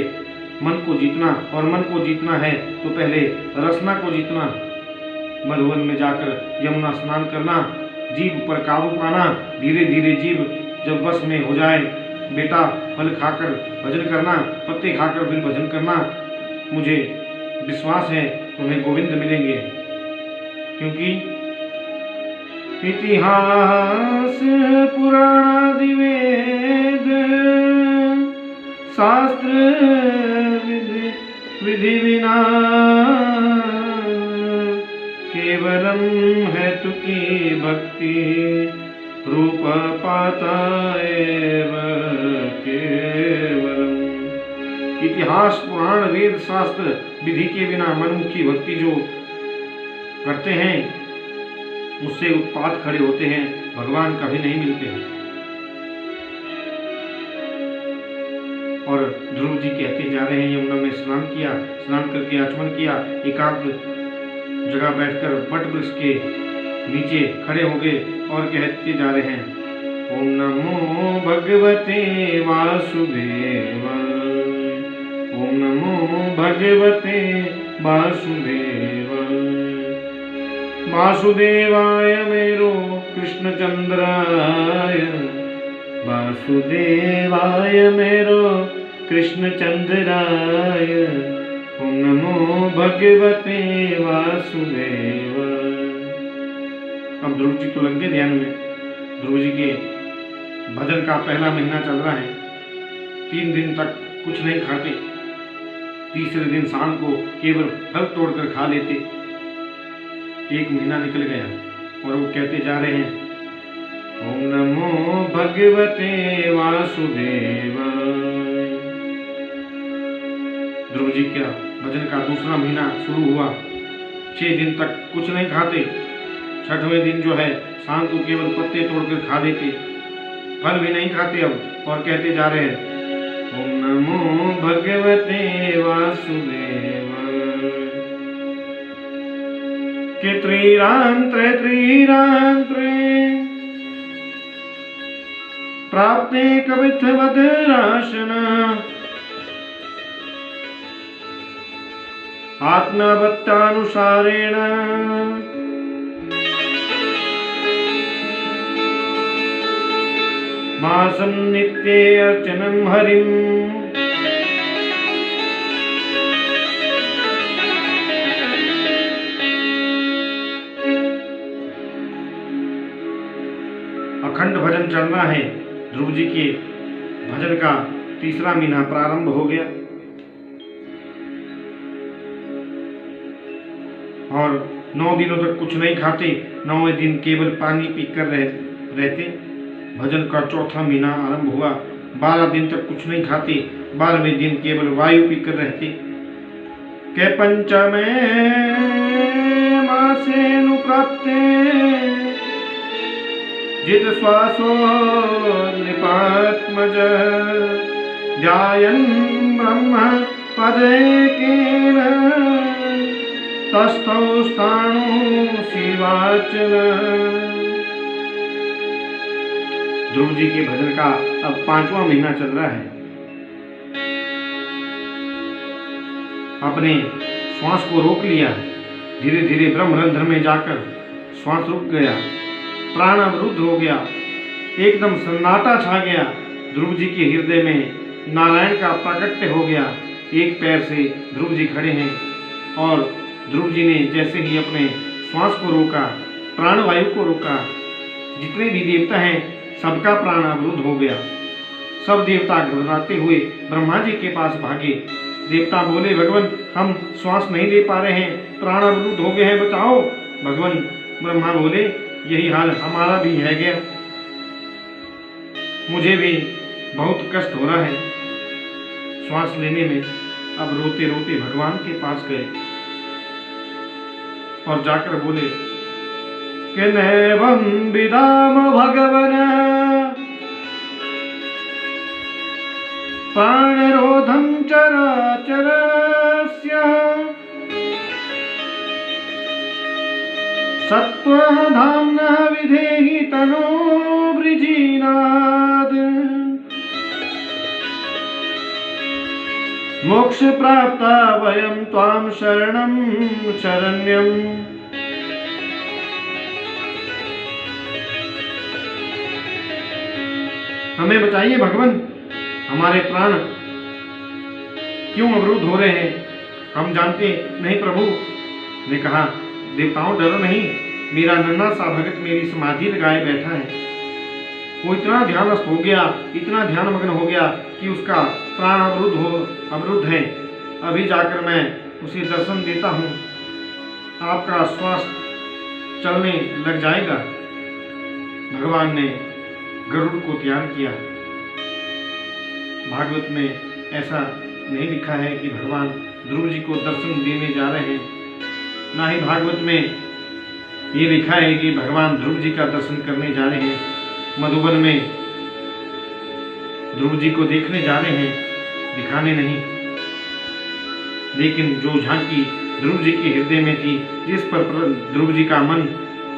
मन को जीतना, और मन को जीतना है तो पहले रसना को जीतना। मधुवन में जाकर यमुना स्नान करना, जीभ पर काबू पाना, धीरे धीरे जीभ जब वश में हो जाए, बेटा फल खाकर भजन करना, पत्ते खाकर फिर भजन करना। मुझे विश्वास है तुम्हें गोविंद मिलेंगे, क्योंकि इतिहास पुराणादि वेद शास्त्र विधि विना केवलम है तुकी भक्ति रूप पाता एव केवलम। इतिहास पुराण वेद शास्त्र विधि के बिना मनमुखी भक्ति जो करते हैं उससे उत्पात खड़े होते हैं, भगवान कभी नहीं मिलते हैं। और ध्रुव जी कहते जा रहे हैं, यमुना में स्नान किया, स्नान करके आचमन किया, एकांत जगह बैठकर वट वृक्ष के नीचे खड़े हो गए और कहते जा रहे हैं, ओम नमो भगवते वासुदेवाय, ओम नमो भगवते वासुदेवाय, वासुदेवाय मेरो कृष्ण चंद्राय, वासुदेवाय मेरो कृष्ण चंद्राय, ओम नमो भगवते वासुदेवाय। अब ध्रुव जी तो लग गए ध्यान में। ध्रुव जी के भजन का पहला महीना चल रहा है, 3 दिन तक कुछ नहीं खाते, तीसरे दिन शाम को केवल फल तोड़कर खा लेते। 1 महीना निकल गया और वो कहते जा रहे हैं, ओम नमो भगवते वासुदेवाय। ध्रुव जी का भजन का दूसरा महीना शुरू हुआ, 6 दिन तक कुछ नहीं खाते, 6वें दिन जो है शाम को केवल पत्ते तोड़कर खा लेते, फल भी नहीं खाते अब, और कहते जा रहे हैं, ओम नमो भगवते वासुदेवाय। के त्रिरांत्रे प्राप्ते कवित्वदराशन आत्मवत्तानुसारेण मासं नित्ये अर्चनं हरिम्। अखंड भजन चल रहा है। ध्रुव जी के भजन का तीसरा महीना प्रारंभ हो गया और 9 दिनों तक कुछ नहीं खाते, 9वें दिन केवल पानी पीकर रहते। भजन का चौथा महीना आरंभ हुआ, 12 दिन तक कुछ नहीं खाते, 12वें दिन केवल वायु पीकर रहते। के पंचमे मासेनु प्राप्ते जित श्वासो नृपात्मज ध्यायन् ब्रह्म पदैकेन तस्थौ स्थाणु शिवाचल। ध्रुव जी के भजन का अब 5वां महीना चल रहा है। अपने श्वास को रोक लिया, धीरे धीरे ब्रह्मरंध्र में जाकर श्वास रुक गया, प्राण अवरुद्ध हो गया, एकदम सन्नाटा छा गया। ध्रुव जी के हृदय में नारायण का प्राकट्य हो गया। एक पैर से ध्रुव जी खड़े हैं और ध्रुव जी ने जैसे ही अपने श्वास को रोका, प्राणवायु को रोका, जितने भी देवता हैं सबका प्राण अवरुद्ध हो गया। सब देवता घबराते हुए ब्रह्मा जी के पास भागे। देवता बोले, भगवान हम श्वास नहीं ले पा रहे हैं, प्राण अवरुद्ध हो गए हैं, बचाओ। भगवान ब्रह्मा बोले, यही हाल हमारा भी है गया, मुझे भी बहुत कष्ट हो रहा है श्वास लेने में। अब रोते रोते भगवान के पास गए और जाकर बोले कि नैवं विदाम भगवन प्राणरोधं चराचरस्य सत्त्वधाम्ना विधेहि तनो वृजीनाद। मोक्ष प्राप्ता वयं त्वां शरणं शरण्यं हमें बचाइए भगवान, हमारे प्राण क्यों अवरुद्ध हो रहे हैं, हम जानते नहीं प्रभु। ने कहा, देवताओं डरो नहीं, मेरा नन्हा सा भगत मेरी समाधि लगाए बैठा है। वो इतना ध्यानस्थ हो गया, इतना ध्यान मग्न हो गया कि उसका प्राण अवरुद्ध है। अभी जाकर मैं उसे दर्शन देता हूँ, आपका श्वास चलने लग जाएगा। भगवान ने गरुड़ को तैयार किया। भागवत में ऐसा नहीं लिखा है कि भगवान ध्रुव जी को दर्शन देने जा रहे हैं, ना ही भागवत में ये लिखा है कि भगवान ध्रुव जी का दर्शन करने जा रहे हैं, मधुबन में ध्रुव जी को देखने जा रहे हैं, दिखाने नहीं। लेकिन जो झांकी ध्रुव जी के हृदय में थी, जिस पर ध्रुव जी का मन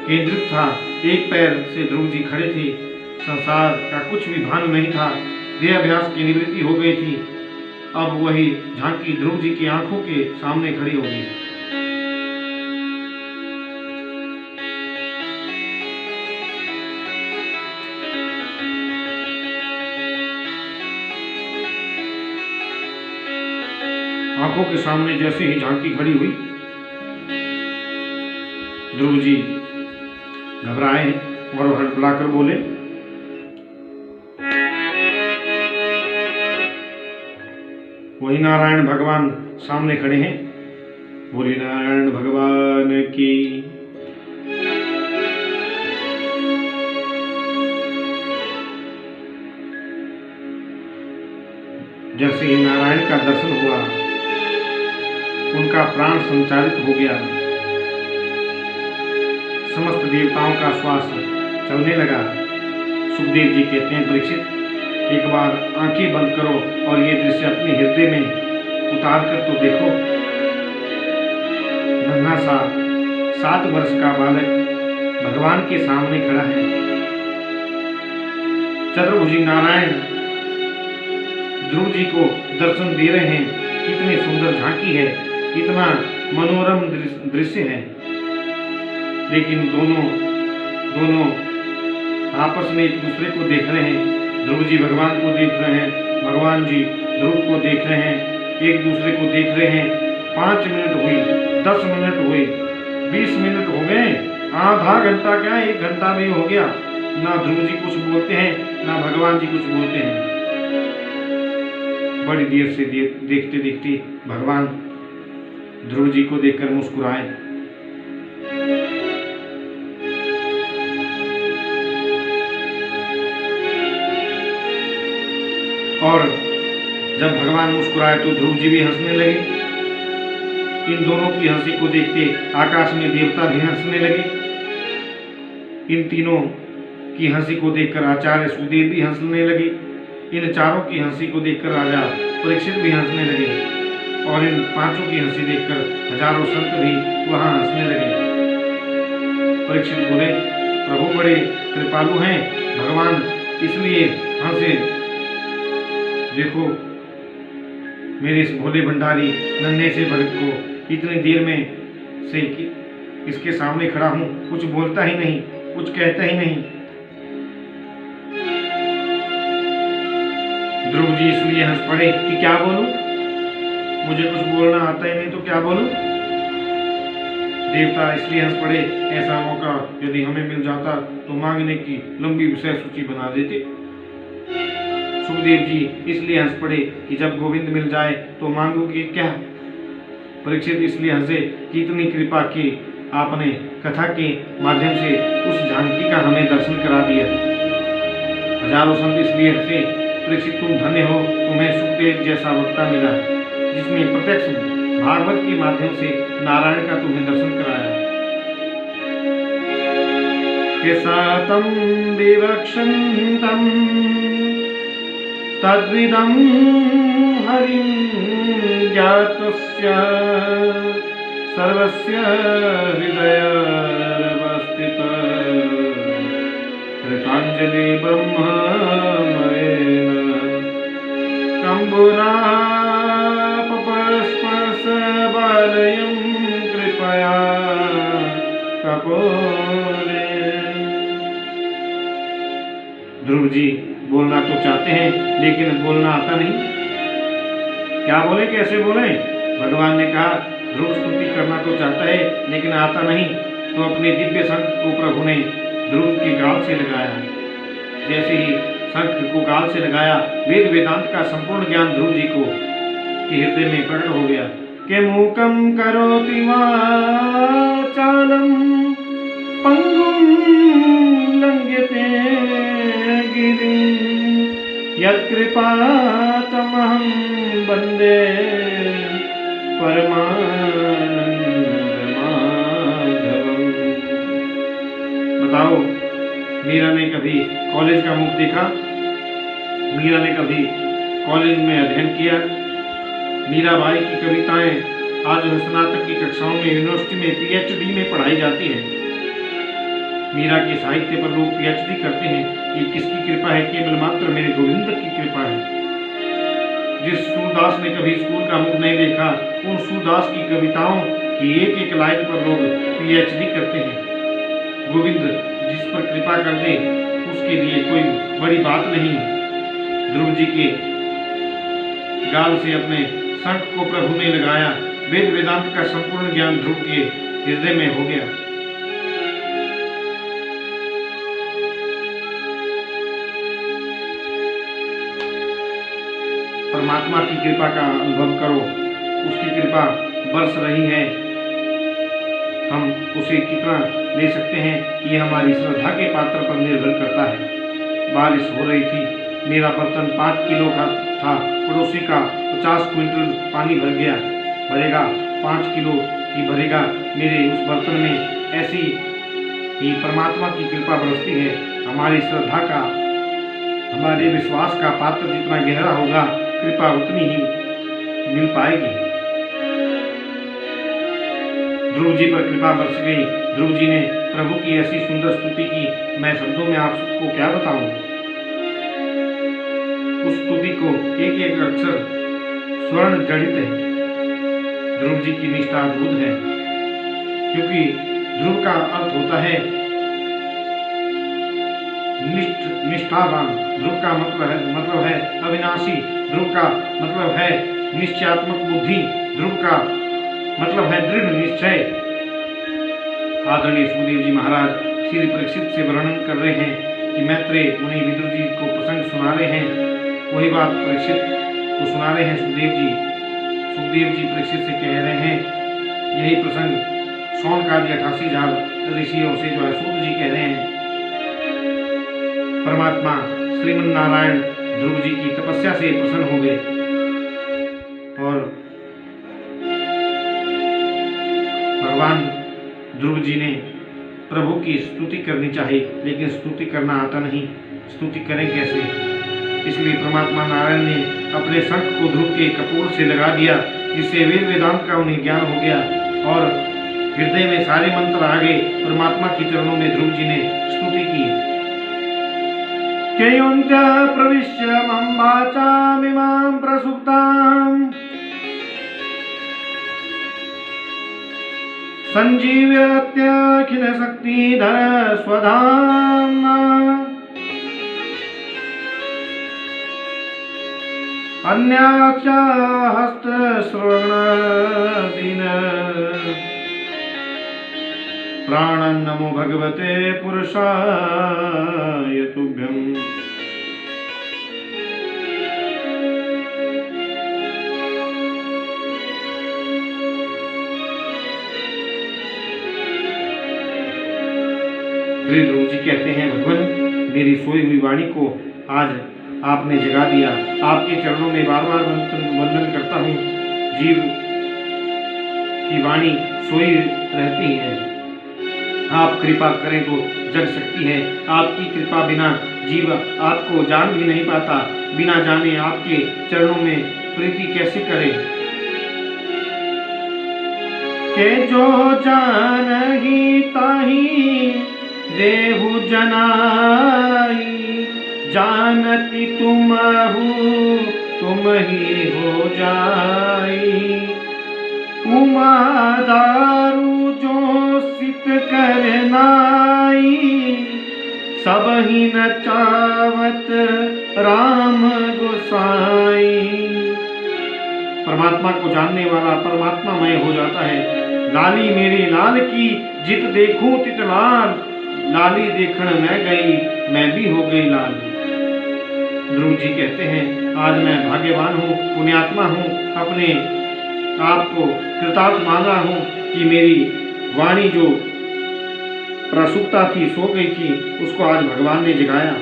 केंद्रित था, एक पैर से ध्रुव जी खड़े थे, संसार का कुछ भी भान नहीं था, देहाभ्यास की निवृत्ति हो गई थी। अब वही झांकी ध्रुव जी की आंखों के सामने खड़ी हो गई। आंखों के सामने जैसे ही झांकी खड़ी हुई, ध्रुव जी घबराए और हड़बड़ाकर बोले, वही नारायण भगवान सामने खड़े हैं। बोले नारायण भगवान की। जैसे ही नारायण का दर्शन हुआ, उनका प्राण संचालित हो गया, समस्त देवताओं का श्वास चलने लगा। सुखदेव जी कहते हैं, परीक्षित एक बार आंखें बंद करो और ये दृश्य अपने हृदय में उतार कर तो देखो। नन्हा सा 7 वर्ष का बालक भगवान के सामने खड़ा है। चतुर्भुजी नारायण ध्रुव जी को दर्शन दे रहे हैं। कितनी सुंदर झांकी है, कितना मनोरम दृश्य है। लेकिन दोनों आपस में एक दूसरे को देख रहे हैं। ध्रुव जी भगवान को देख रहे हैं, भगवान जी ध्रुव को देख रहे हैं, एक दूसरे को देख रहे हैं। 5 मिनट हुई, 10 मिनट हुए, 20 मिनट हो गए, आधा घंटा क्या 1 घंटा भी हो गया। ना ध्रुव जी कुछ बोलते हैं, ना भगवान जी कुछ बोलते हैं। बड़ी देर से देखते देखते भगवान ध्रुव जी को देखकर मुस्कुराए। और जब भगवान मुस्कुराए तो ध्रुव जी भी हंसने लगे। इन दोनों की हंसी को देखते आकाश में देवता भी हंसने लगे। इन तीनों की हंसी को देखकर आचार्य सुखदेव भी हंसने लगे। इन चारों की हंसी को देखकर राजा परीक्षित भी हंसने लगे। और इन 5 की हंसी देखकर हजारों संत भी वहां हंसने लगे। परीक्षित बोले, प्रभु बड़े कृपालु हैं, भगवान इसलिए हंसे। देखो मेरे इस भोले भंडारी नन्हे से भगत को इतनी देर में से इसके सामने खड़ा हूं, कुछ बोलता ही नहीं, कुछ कहता ही नहीं। ध्रुव जी इसलिए हंस पड़े कि क्या बोलूं, मुझे कुछ बोलना आता ही नहीं तो क्या बोलूं। देवता इसलिए हंस पड़े, ऐसा मौका यदि हमें मिल जाता तो मांगने की लंबी विषय सूची बना देते। सुखदेव जी इसलिए हंस पड़े कि जब गोविंद मिल जाए तो मांगोगे क्या। परीक्षित इसलिए हंसे कि इतनी कृपा की आपने कथा के माध्यम से उस झांकी का हमें दर्शन करा दिया। हजारों संत इसलिए हंसे, परीक्षित तुम धन्य हो, तुम्हें सुखदेव जैसा वक्ता मिला जिसने प्रत्यक्ष भागवत के माध्यम से नारायण का तुम्हें दर्शन कराया। केसातम विवक्षन्तम तद्विदं हरिं ज्ञातस्य सर्वस्य हृदयारवस्थित कृताञ्जलि ब्रह्ममयेन कम्बुनापस्पर्श बालयं कृपया कपोले। ध्रुव जी बोलना तो चाहते हैं लेकिन बोलना आता नहीं। क्या बोले, कैसे बोले? भगवान ने कहा ध्रुव स्तुति करना तो चाहता है लेकिन आता नहीं। तो अपने दिव्य शंख को प्रभु ने ध्रुव के गाल से लगाया। जैसे ही शंख को गाल से लगाया, वेद वेदांत का संपूर्ण ज्ञान ध्रुव जी को के हृदय में प्रकट हो गया। के मूकम करोति वाचालम पंगुम लंघ्यते गिरिं यत्कृपातमहं वन्दे परमानंदमाधवम्। बताओ, मीरा ने कभी कॉलेज का मुख देखा? मीरा ने कभी कॉलेज में अध्ययन किया? मीराबाई की कविताएं आज स्नातक की कक्षाओं में, यूनिवर्सिटी में, पीएचडी में पढ़ाई जाती है। मीरा के साहित्य पर लोग पीएचडी करते हैं। ये किसकी कृपा है? केवल मात्र मेरे गोविंद की कृपा है। जिस सूरदास ने कभी स्कूल का मुख नहीं देखा, उन सूरदास की कविताओं की एक एक लाइन पर लोग पीएचडी करते हैं। गोविंद जिस पर कृपा कर दे उसके लिए कोई बड़ी बात नहीं। ध्रुव जी के गाल से अपने शंख को प्रभु ने लगाया। वेद वेदांत का संपूर्ण ज्ञान ध्रुव के हृदय में हो गया। परमात्मा की कृपा का अनुभव करो। उसकी कृपा बरस रही है। हम उसे कितना ले सकते हैं, ये हमारी श्रद्धा के पात्र पर निर्भर करता है। बारिश हो रही थी। मेरा बर्तन 5 किलो का था। पड़ोसी का 50 क्विंटल पानी भर गया। भरेगा 5 किलो ही भरेगा। मेरे उस बर्तन में ऐसी ही परमात्मा की कृपा बरसती है। हमारी श्रद्धा का, हमारे विश्वास का पात्र जितना गहरा होगा, कृपा उतनी ही मिल पाएगी। ध्रुव जी पर कृपा बरस गई। ध्रुव जी ने प्रभु की ऐसी सुंदर स्तुति की, मैं शब्दों में आप सबको क्या बताऊं। उस स्तुति को एक एक अक्षर स्वर्ण जड़ित है। ध्रुव जी की निष्ठा अद्भुत है, क्योंकि ध्रुव का अर्थ होता है निष्ठावान। ध्रुव का मतलब है अविनाशी। ध्रुव का मतलब है निश्चयात्मक बुद्धि। ध्रुव का मतलब है दृढ़ निश्चय। आदरणीय सुखदेव जी महाराज श्री परीक्षित से वर्णन कर रहे हैं कि मैत्रेय मुनि विदुर जी को प्रसंग सुना रहे हैं। वही बात परीक्षित को सुना रहे हैं सुखदेव जी। सुखदेव जी परीक्षित से कह रहे हैं, यही प्रसंग सौन का 88,000 ऋषियों से जो है सूत जी कह रहे हैं। परमात्मा श्रीमन नारायण ध्रुव जी की तपस्या से प्रसन्न हो गए और भगवान ध्रुव जी ने प्रभु की स्तुति करनी चाहिए, लेकिन स्तुति करना आता नहीं। स्तुति करें कैसे? इसलिए परमात्मा नारायण ने अपने शंख को ध्रुव के कपोल से लगा दिया, जिससे वेद वेदांत का उन्हें ज्ञान हो गया और हृदय में सारे मंत्र आ गए। परमात्मा के चरणों में ध्रुव जी ने स्तुति की। केयोन्त्य प्रविश्य मम वाचामिमां प्रसुप्ताम् संजीव्यत्यखिल शक्तिधर स्वधाम्ना अन्याश्च हस्तश्रवणादीन प्राणं नमो भगवते पुरुषाय तुभ्यम्। श्री ध्रुव जी कहते हैं, भगवान मेरी सोई हुई वाणी को आज आपने जगा दिया। आपके चरणों में बार बार वंदन करता हूँ। जीव की वाणी सोई रहती है। आप कृपा करें तो जग सकती है। आपकी कृपा बिना जीव आपको जान भी नहीं पाता। बिना जाने आपके चरणों में प्रीति कैसे करे। के जो जान ही ताही देहु जनाई, जानती तुम ही हो जाई। उमा दारू जो सित करनाई, सब ही न चावत राम गोसाई। परमात्मा को जानने वाला परमात्मामय हो जाता है। लाली मेरे लाल की जित देखूं तित लाल, लाली देखण मैं गई मैं भी हो गई लाल। ध्रुव जी कहते हैं आज मैं भाग्यवान हूँ, पुण्यात्मा हूँ, अपने आप को कृतार्थ मान रहा हूँ कि मेरी वाणी जो प्रसुप्ता थी, सो गई थी, उसको आज भगवान ने जगाया।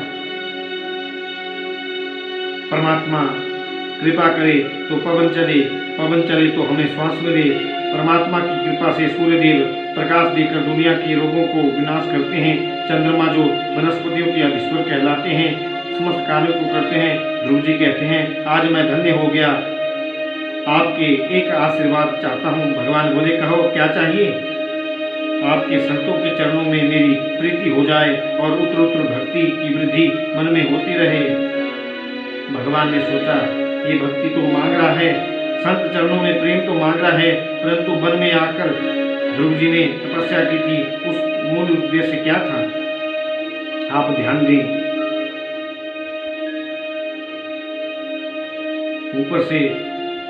परमात्मा कृपा करे तो पवन चले तो हमें श्वास मिले। परमात्मा की कृपा से सूर्यदेव प्रकाश देकर दुनिया के रोगों को विनाश करते हैं। चंद्रमा जो वनस्पतियों के अधीश्वर कहलाते हैं, समस्त कार्यों को करते हैं। ध्रुव जी कहते हैं आज मैं धन्य हो गया, आपके एक आशीर्वाद चाहता हूँ। भगवान बोले कहो क्या चाहिए? आपके संतों के चरणों में मेरी प्रीति हो जाए और उत्तर भक्ति की वृद्धि मन में होती रहे। भगवान ने सोचा ये भक्ति तो मांग रहा है, संत चरणों में प्रेम तो मांग रहा है, परंतु वन में आकर ध्रुव जी ने तपस्या की थी, उस मूल उद्देश्य क्या था? आप ध्यान दें। ऊपर से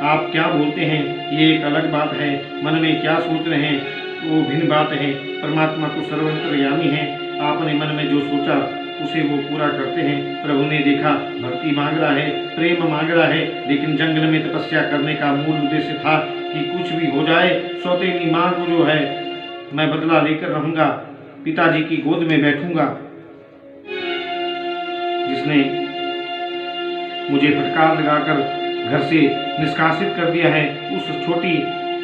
आप क्या बोलते हैं ये एक अलग बात है, मन में क्या सोच रहे हैं वो भिन्न बात है। परमात्मा तो सर्वंतर्यामी है, आपने मन में जो सोचा उसे वो पूरा करते हैं। प्रभु ने देखा भक्ति मांग रहा है, प्रेम मांग रहा है, लेकिन जंगल में तपस्या करने का मूल उद्देश्य था कि कुछ भी हो जाए, सौतेली मां को जो है मैं बदला लेकर रहूंगा, पिताजी की गोद में बैठूंगा। जिसने मुझे फटकार लगाकर घर से निष्कासित कर दिया है, उस छोटी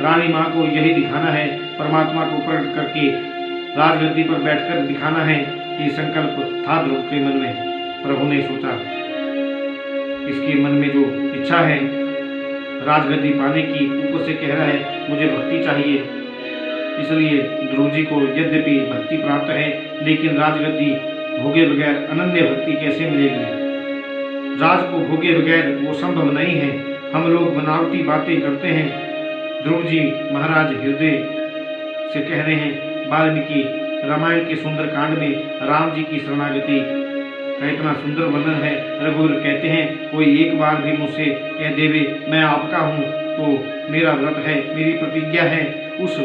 रानी माँ को यही दिखाना है, परमात्मा को प्रकट करके राजगद्दी पर बैठकर दिखाना है। ये संकल्प था ध्रुव के मन में। प्रभु ने सोचा इसके मन में जो इच्छा है राजगद्दी पाने की, ऊपर से कह रहा है मुझे भक्ति चाहिए। इसलिए ध्रुव जी को यद्यपि भक्ति प्राप्त है, लेकिन राजगद्दी भोगे बगैर अनन्य भक्ति कैसे मिलेगी? राज को भोगे बगैर वो संभव नहीं है। हम लोग बनावटी बातें करते हैं। ध्रुव जी महाराज हृदय से कह रहे हैं, वाल्मीकि रामायण के सुंदर कांड में राम जी की शरणागति का इतना सुंदर वर्णन है। रघुवीर कहते हैं कोई एक बार भी मुझसे कह देवे मैं आपका हूँ तो मेरा व्रत है, मेरी प्रतिज्ञा है, उस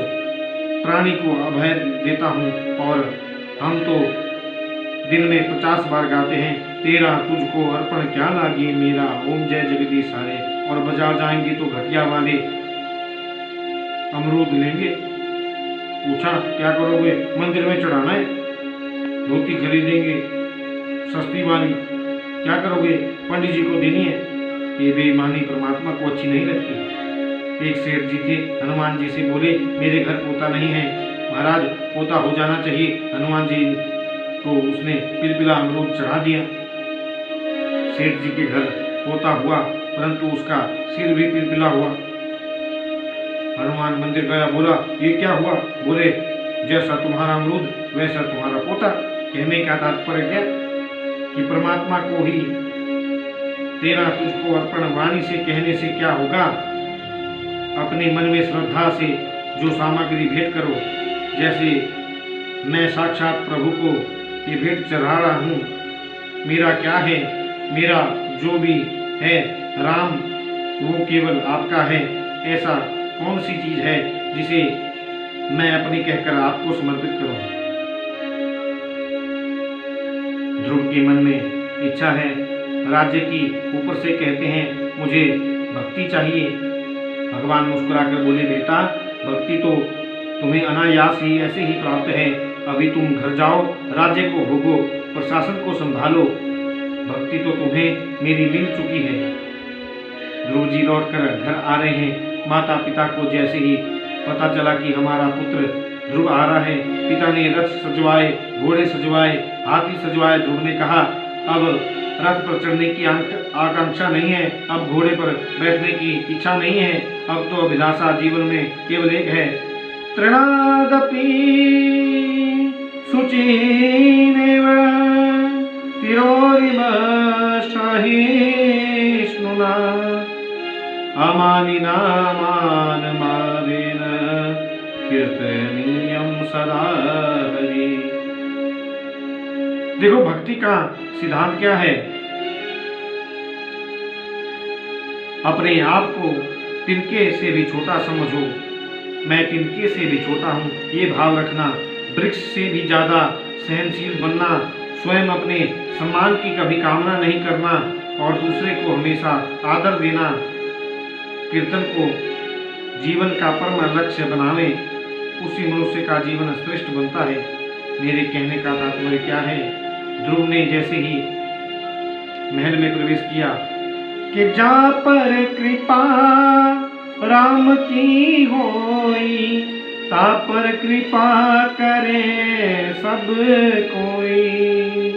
प्राणी को अभय देता हूँ। और हम तो दिन में 50 बार गाते हैं, तेरा तुझको अर्पण क्या लागे मेरा, ओम जय जगदीश सारे। और बाजार जाएंगे तो घटिया वाले अमरूद लेंगे। पूछा क्या करोगे? मंदिर में चढ़ाना है। धोती खरीदेंगे सस्ती वाली, क्या करोगे? पंडित जी को देनी है। ये बेईमानी परमात्मा को अच्छी नहीं लगती। एक सेठ जी थे, हनुमान जी से बोले मेरे घर पोता नहीं है, महाराज पोता हो जाना चाहिए। हनुमान जी को उसने पिलपिला अमरूद चढ़ा दिया। सेठ जी के घर पोता हुआ, परंतु उसका सिर भी पिलपिला हुआ। हनुमान मंदिर गया, बोला ये क्या हुआ? बोले जैसा तुम्हारा अमरूद वैसा तुम्हारा पोता। कहने का तात्पर्य क्या कि परमात्मा को ही तेरा तुझको अर्पण वाणी से कहने से क्या होगा? अपने मन में श्रद्धा से जो सामग्री भेंट करो, जैसे मैं साक्षात प्रभु को ये भेंट चढ़ा रहा हूँ। मेरा क्या है? मेरा जो भी है राम वो केवल आपका है। ऐसा कौन सी चीज है जिसे मैं अपनी कहकर आपको समर्पित करूं? ध्रुव के मन में इच्छा है राज्य की, ऊपर से कहते हैं मुझे भक्ति चाहिए। भगवान मुस्कुराकर बोले बेटा भक्ति तो तुम्हें अनायास ही ऐसे ही प्राप्त है। अभी तुम घर जाओ, राज्य को भोगो, प्रशासन को संभालो। भक्ति तो तुम्हें मेरी मिल चुकी है। ध्रुव जी लौटकर घर आ रहे हैं। माता पिता को जैसे ही पता चला कि हमारा पुत्र ध्रुव आ रहा है, पिता ने रथ सजवाए, घोड़े सजवाए, हाथी सजवाए। ध्रुव ने कहा अब रथ पर चढ़ने की आकांक्षा नहीं है, अब घोड़े पर बैठने की इच्छा नहीं है, अब तो अभिलाषा जीवन में केवल एक है। तृणादपि शुचिनेव तिरोरिव सहिष्णुना अमानिना मानमादेन कीर्तनीयं सदा हरि। देखो भक्ति का सिद्धांत क्या है, अपने आप को तिनके से भी छोटा समझो, मैं तिनके से भी छोटा हूँ, ये भाव रखना, वृक्ष से भी ज्यादा सहनशील बनना, स्वयं अपने सम्मान की कभी कामना नहीं करना और दूसरे को हमेशा आदर देना, कीर्तन को जीवन का परम लक्ष्य बनावे, उसी मनुष्य का जीवन श्रेष्ठ बनता है। मेरे कहने का तात्पर्य क्या है, ध्रुव ने जैसे ही महल में प्रवेश किया कि जा पर कृपा राम की होई, ता पर कृपा करे सब कोई।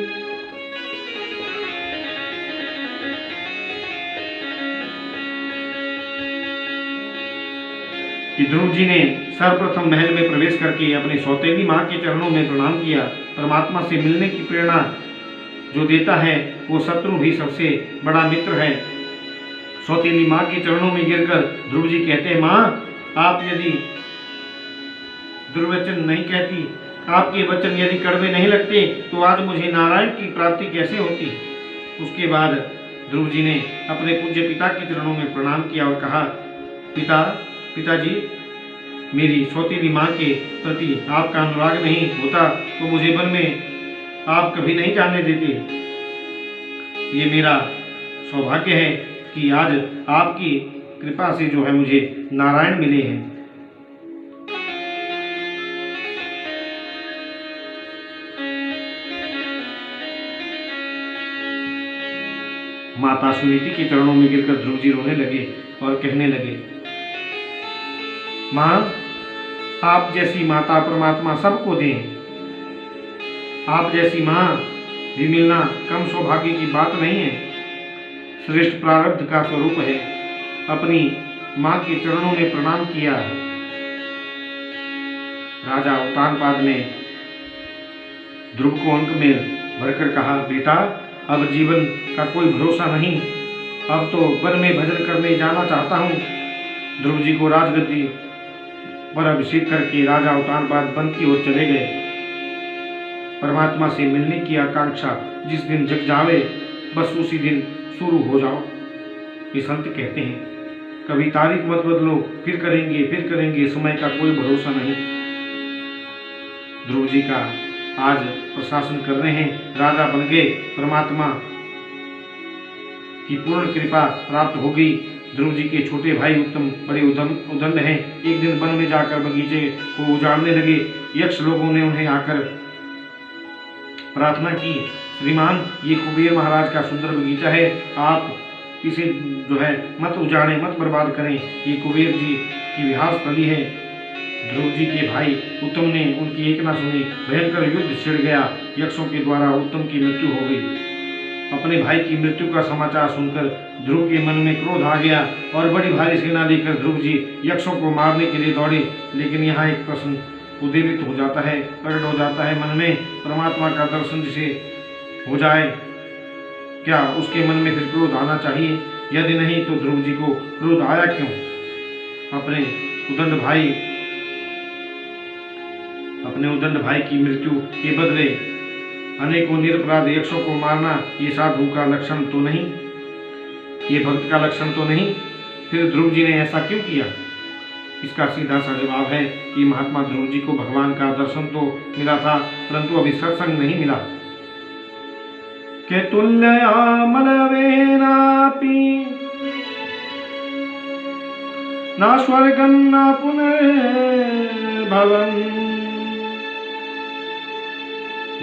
कि ध्रुव जी ने सर्वप्रथम महल में प्रवेश करके अपनी सौतेली माँ के चरणों में प्रणाम किया। परमात्मा से मिलने की प्रेरणा जो देता है वो शत्रु भी सबसे बड़ा मित्र है। सौतेली माँ के चरणों में गिरकर ध्रुव जी कहते हैं, माँ आप यदि दुर्वचन नहीं कहती, आपके वचन यदि कड़वे नहीं लगते तो आज मुझे नारायण की प्राप्ति कैसे होती। उसके बाद ध्रुव जी ने अपने पूज्य पिता के चरणों में प्रणाम किया और कहा, पिताजी मेरी सौतेली माँ के प्रति आपका अनुराग नहीं होता तो मुझे वन में आप कभी नहीं जाने देते। ये मेरा सौभाग्य है कि आज आपकी कृपा से जो है मुझे नारायण मिले हैं। माता सुनीति के चरणों में गिरकर ध्रुव जी रोने लगे और कहने लगे, माँ आप जैसी माता परमात्मा सबको दें, आप जैसी माँ भी मिलना कम सौभाग्य की बात नहीं है, श्रेष्ठ प्रारब्ध का स्वरूप है। अपनी माँ के चरणों में प्रणाम किया। राजा उत्तानपाद ने ध्रुव को अंक में भरकर कहा, बेटा अब जीवन का कोई भरोसा नहीं, अब तो वन में भजन करने जाना चाहता हूँ। ध्रुव जी को राजगद्दी पर अभिषेक करके राजा उत्तानपाद वन की ओर चले गए। परमात्मा से मिलने की आकांक्षा जिस दिन जग जावे बस उसी दिन शुरू हो जाओ, ये संत कहते हैं। कभी तारीख मत बदलो, फिर करेंगे, समय का कोई भरोसा नहीं। ध्रुव जी का आज प्रशासन कर रहे हैं, राजा बन गए, परमात्मा की पूर्ण कृपा प्राप्त हो गई। ध्रुव जी के छोटे भाई उत्तम बड़े उदंड हैं। एक दिन वन में जाकर बगीचे को उजाड़ने लगे। यक्ष लोगों ने उन्हें आकर प्रार्थना की, श्रीमान ये कुबेर महाराज का सुंदर बगीचा है, आप इसे जो है मत उजाड़ें, मत बर्बाद करें, ये कुबेर जी की विहार स्थली है। ध्रुव जी के भाई उत्तम ने उनकी एक ना सुनी, भयंकर युद्ध छिड़ गया। यक्षों के द्वारा उत्तम की मृत्यु हो गई। अपने भाई की मृत्यु का समाचार सुनकर ध्रुव के मन में क्रोध आ गया और बड़ी भारी सेना लेकर ध्रुव जी यक्षों को मारने के लिए दौड़े। लेकिन यहाँ एक प्रश्न उद्दीपित हो जाता है, प्रकट हो जाता है मन में, परमात्मा का दर्शन जिसे हो जाए क्या उसके मन में फिर क्रोध आना चाहिए? यदि नहीं तो ध्रुव जी को क्रोध आया क्यों? अपने उदंड भाई की मृत्यु के बदले अनेकों निरपराध यक्षों को मारना ये साधु का लक्षण तो नहीं, ये भक्त का लक्षण तो नहीं। फिर ध्रुव जी ने ऐसा क्यों किया? इसका सीधा सा जवाब है कि महात्मा ध्रुव जी को भगवान का दर्शन तो मिला था परंतु अभी सत्संग नहीं मिला। के तुल्यया मनवेनापि ना स्वर्गं न पुनर्भवम्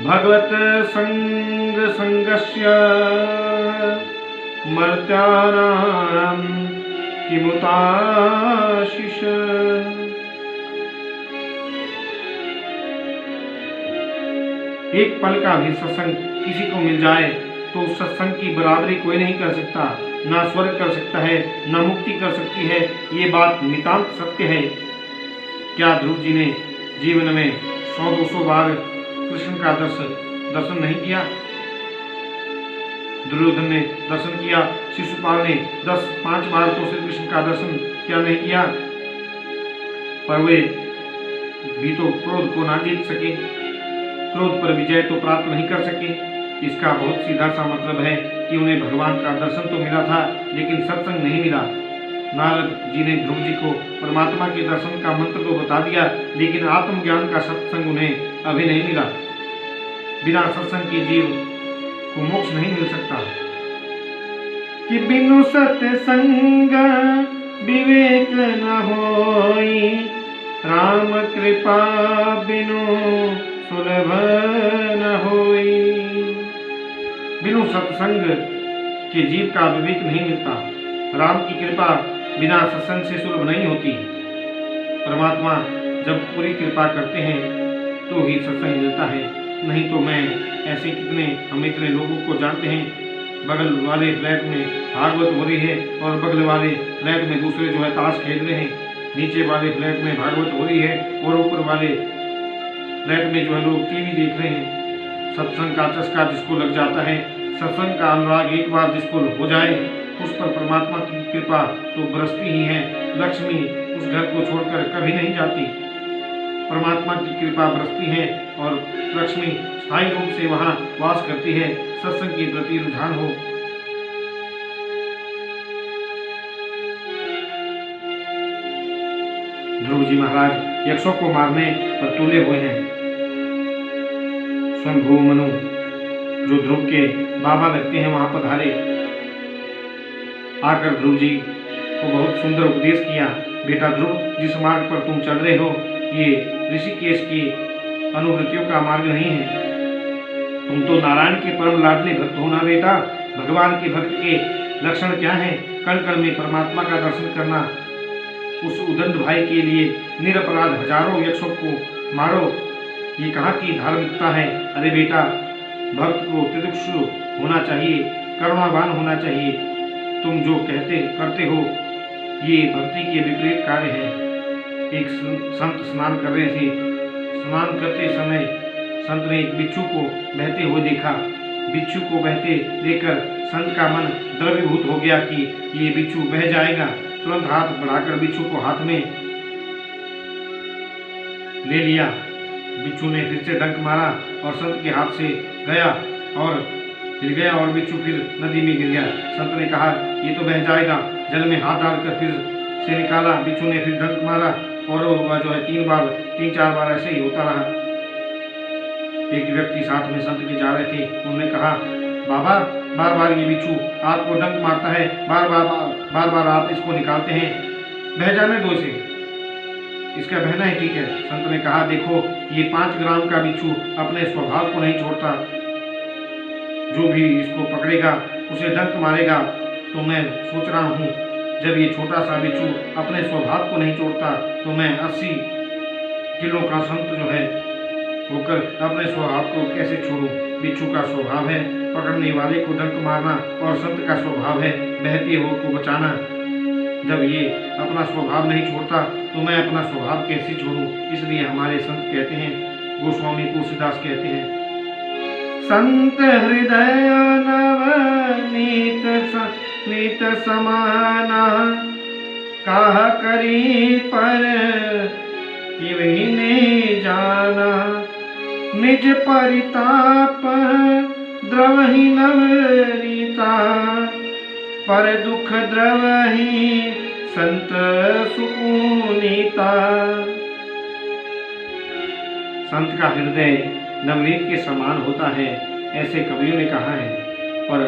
भगवत संग संगस्य मर्त्यानां किमुताशिष। एक पल का भी सत्संग किसी को मिल जाए तो उस सत्संग की बराबरी कोई नहीं कर सकता, ना स्वर्ग कर सकता है, ना मुक्ति कर सकती है। ये बात नितांत सत्य है। क्या ध्रुव जी ने जीवन में 100-200 बार कृष्ण का दर्शन नहीं किया? दुर्योधन ने दर्शन किया, शिशुपाल ने 10-5 बार तो श्री कृष्ण का दर्शन क्या नहीं किया? पर वे भी तो क्रोध को ना जीत सके। क्रोध पर विजय तो प्राप्त नहीं कर सके। इसका बहुत सीधा सा मतलब है कि उन्हें भगवान का दर्शन तो मिला था, लेकिन सत्संग नहीं मिला। नारद जी ने ध्रुव जी को परमात्मा के दर्शन का मंत्र तो बता दिया, लेकिन आत्मज्ञान का सत्संग उन्हें अभी नहीं मिला। बिना सत्संग के जीव को मोक्ष नहीं मिल सकता। कि बिनु सत्संग विवेक न होई, राम कृपा बिनु सुलभ न होई। बिनु सत्संग के जीव का विवेक नहीं मिलता। राम की कृपा बिना सत्संग से सुलभ नहीं होती। परमात्मा जब पूरी कृपा करते हैं तो ही सत्संग मिलता है, नहीं तो मैं ऐसे हम इतने लोगों को जानते हैं, बगल वाले फ्लैट में भागवत हो रही है और बगल वाले फ्लैट में दूसरे जो है ताश खेल रहे हैं, नीचे वाले फ्लैट में भागवत हो रही है और ऊपर वाले फ्लैट में जो है लोग टीवी देख रहे हैं। सत्संग का चस्का जिसको लग जाता है, सत्संग का अनुराग एक बार जिसको हो जाए, उस पर परमात्मा की कृपा तो बरसती ही है। लक्ष्मी उस घर को छोड़कर कभी नहीं जाती। परमात्मा की कृपा बरसती है और लक्ष्मी स्थायी रूप से वहाँ वास करती है। सत्संग के प्रति रुझान हो। ध्रुव जी महाराज यक्षों को मारने पर तुले हुए हैं। स्वयं मनु जो ध्रुव के बाबा लगते हैं वहां पधारे, आकर ध्रुव जी को बहुत सुंदर उपदेश किया। बेटा ध्रुव, जिस मार्ग पर तुम चल रहे हो ये ऋषिकेश की अनुवृत्तियों का मार्ग नहीं है। तुम तो नारायण के परम लाडले भक्त हो ना बेटा। भगवान के भक्त के लक्षण क्या हैं? कण कण में परमात्मा का दर्शन करना। उस उदंड भाई के लिए निरपराध हजारों यक्षों को मारो, ये कहाँ की धार्मिकता है? अरे बेटा, भक्त को तितिक्षु होना चाहिए, करुणावान होना चाहिए। तुम जो करते हो ये भक्ति के विपरीत कार्य है। एक संत स्नान कर रहे थे। स्नान करते समय संत ने एक बिच्छू को बहते हुए देखा। बिच्छू को बहते देखकर संत का मन द्रवीभूत हो गया कि ये बिच्छू बह जाएगा। तुरंत हाथ बढ़ाकर बिच्छू को हाथ में ले लिया। बिच्छू ने फिर से डंक मारा और संत के हाथ से गया और हिल गया और बिच्छू फिर नदी में गिर गया। संत ने कहा ये तो बह जाएगा। जल में हाथ डालकर फिर से निकाला। बिच्छू ने फिर डंक मारा और वह जो है 3-4 बार ऐसे ही होता रहा। एक व्यक्ति साथ में संत के जा रहे थे। उन्होंने कहा बाबा, बार बार ये बिच्छू आपको डंक मारता है, बार बार आप इसको निकालते हैं, बह जाने दो इसे, इसका बहना ही ठीक है। संत ने कहा देखो, ये 5 ग्राम का बिच्छू अपने स्वभाव को नहीं छोड़ता। जो भी इसको पकड़ेगा उसे डंक मारेगा। तो मैं सोच रहा हूँ जब ये छोटा सा बिच्छू अपने स्वभाव को नहीं छोड़ता तो मैं 80 किलो का संत जो है होकर अपने स्वभाव को कैसे छोड़ूं? बिच्छू का स्वभाव है पकड़ने वाले को डंक मारना और संत का स्वभाव है बहते हुए को बचाना। जब ये अपना स्वभाव नहीं छोड़ता तो मैं अपना स्वभाव कैसे छोड़ूं? इसलिए हमारे संत कहते हैं, गोस्वामी तुलसीदास कहते हैं, संत हृदय नवनीत समाना, कहा करी पर किवही जाना, निज परिताप द्रवहि नवनीता, पर दुख द्रवहि संत सुपुनीता। संत का हृदय नवनीत के समान होता है, ऐसे कवियों ने कहा है, पर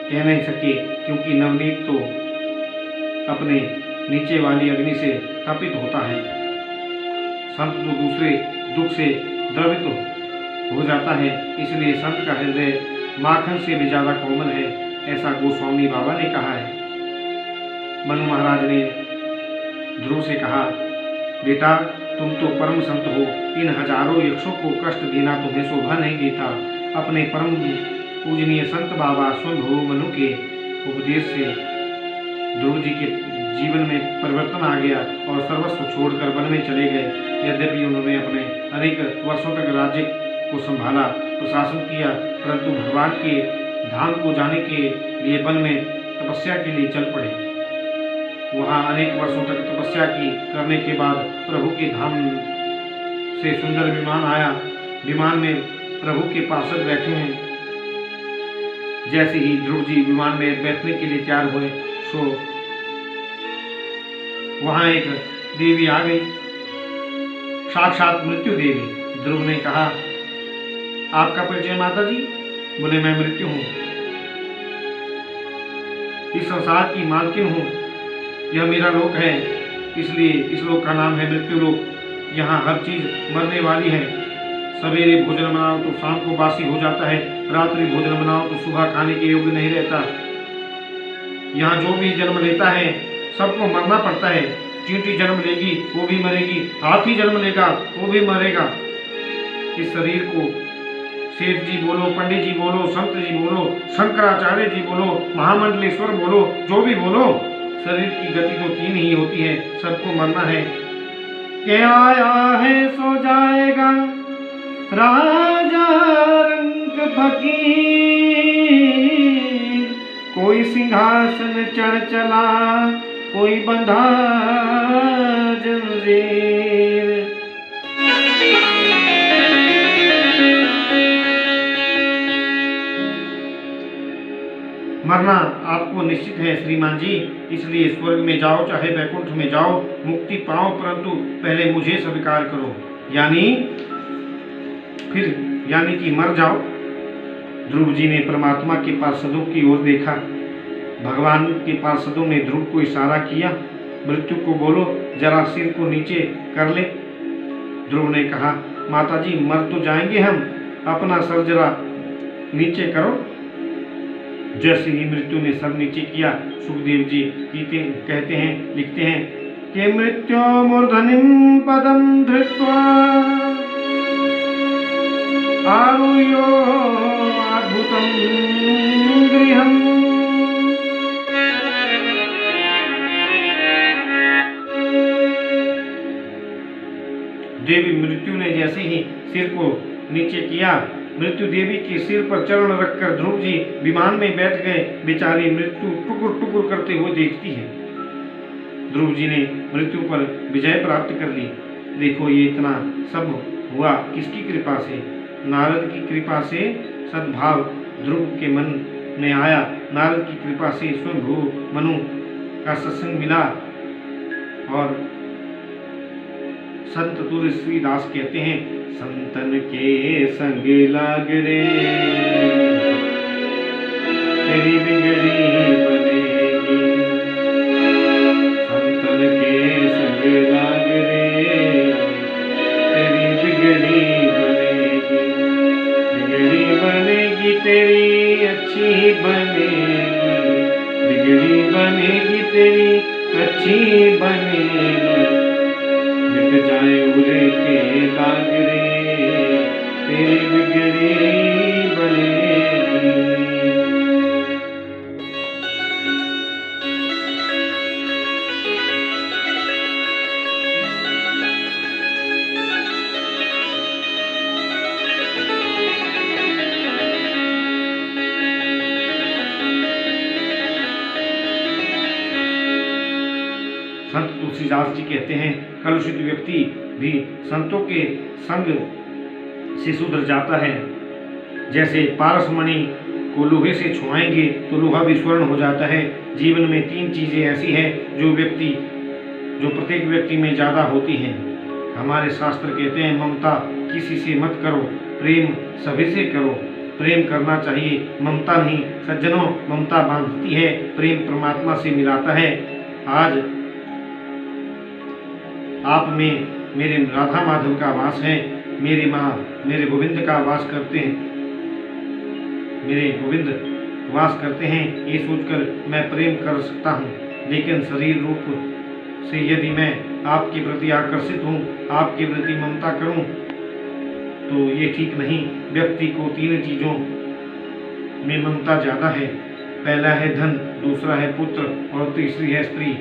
कह नहीं सके क्योंकि नवनीत तो अपने नीचे वाली अग्नि से तपित होता है। संत तो दूसरे दुख से द्रवित हो जाता है, इसलिए संत का हृदय माखन से भी ज्यादा कोमल है, ऐसा गोस्वामी बाबा ने कहा है। मनु महाराज ने ध्रुव से कहा, बेटा तुम तो परम संत हो, इन हजारों यक्षों को कष्ट देना तुम्हें शोभा नहीं देता। अपने परम पूजनीय संत बाबा स्वयं मनु के उपदेश से ध्रुव जी के जीवन में परिवर्तन आ गया और सर्वस्व छोड़कर वन में चले गए। यद्यपि उन्होंने अपने अनेक वर्षों तक राज्य को संभाला, प्रशासन किया, परंतु भगवान के धाम को जाने के लिए वन में तपस्या के लिए चल पड़े। वहाँ अनेक वर्षों तक तपस्या करने के बाद प्रभु के धाम से सुंदर विमान आया। विमान में प्रभु के पार्षद बैठे हैं। जैसे ही ध्रुव जी विमान में बैठने के लिए तैयार हुए सो वहां एक देवी आ गई, साक्षात मृत्यु देवी। ध्रुव ने कहा, आपका परिचय माता जी? बोले, मैं मृत्यु हूं, इस संसार की मालकिन हूं, यह मेरा लोक है, इसलिए इस लोक का नाम है मृत्यु लोक। यहाँ हर चीज मरने वाली है। सवेरे भोजन बनाओ तो शाम को बासी हो जाता है, रात्रि भोजन बनाओ तो सुबह खाने के योग्य नहीं रहता। यहाँ जो भी जन्म लेता है सबको मरना पड़ता है। चींटी जन्म लेगी वो भी मरेगी, हाथी जन्म लेगा वो भी मरेगा। इस शरीर को सेठ जी बोलो, पंडित जी बोलो, संत जी बोलो, शंकराचार्य जी बोलो, महामंडलेश्वर बोलो, जो भी बोलो, शरीर की गति तो तीन ही होती है, सबको मरना है। क्या आया है सो जाएगा, राजा रंग फकीर। कोई सिंहासन चढ़ चला, कोई बंधा जंजीर। मरना आपको निश्चित है श्रीमान जी, इसलिए स्वर्ग में जाओ चाहे वैकुंठ में जाओ, मुक्ति पाओ, परंतु पहले मुझे स्वीकार करो, यानी कि मर जाओ। ध्रुव जी ने परमात्मा के पार्षदों की ओर देखा। भगवान के पार्षदों ने ध्रुव को इशारा किया, मृत्यु को बोलो जरा सिर को नीचे कर ले। ध्रुव ने कहा, माता जी मर तो जाएंगे हम, अपना सर जरा नीचे करो। जैसे ही मृत्यु ने सर नीचे किया, सुखदेव जी कहते हैं, लिखते हैं कि मृत्यु मूर्धनिम पदम धृत्वा आरुह्यो अद्भुतं गृहम्। देवी मृत्यु ने जैसे ही सिर को नीचे किया, मृत्यु देवी के सिर पर चरण रखकर ध्रुव जी विमान में बैठ गए। बेचारी मृत्यु टुकुर टुकुर करते हुए देखती है। ध्रुव जी ने मृत्यु पर विजय प्राप्त कर ली। देखो ये इतना सब हुआ किसकी कृपा से? नारद की कृपा से सद्भाव ध्रुव के मन में आया। नारद की कृपा से स्वयंभू मनु का सत्संग मिला। और संत तुलसीदास कहते हैं, संतन के संग लाग रे तेरी बिगड़ी बनेगी। संतन के संग लाग रे तेरी बिगड़ी बनेगी। बिगड़ी बनेगी तेरी अच्छी बनेगी। बिगड़ी बनेगी तेरी अच्छी बनेगी। मिट जाए उरे के दाग रे तेरी बिगड़ी बनेगी। संत तुलसीदास जी कहते हैं, कलुषित व्यक्ति भी संतों के संग से सुधर जाता है। जैसे पारसमणि को लोहे से छुआएंगे तो लोहा भी स्वर्ण हो जाता है। जीवन में तीन चीजें ऐसी हैं जो प्रत्येक व्यक्ति में ज्यादा होती हैं। हमारे शास्त्र कहते हैं, ममता किसी से मत करो, प्रेम सभी से करो। प्रेम करना चाहिए, ममता नहीं। सज्जनों, ममता बांधती है, प्रेम परमात्मा से मिलाता है। आज आप में मेरे राधा माधव का वास है, मेरी माँ मेरे गोविंद का वास करते हैं, मेरे गोविंद वास करते हैं। ये सोचकर मैं प्रेम कर सकता हूँ, लेकिन शरीर रूप से यदि मैं आपके प्रति आकर्षित हूँ, आपके प्रति ममता करूँ, तो ये ठीक नहीं। व्यक्ति को तीन चीज़ों में ममता ज़्यादा है। पहला है धन, दूसरा है पुत्र और तीसरी है स्त्री।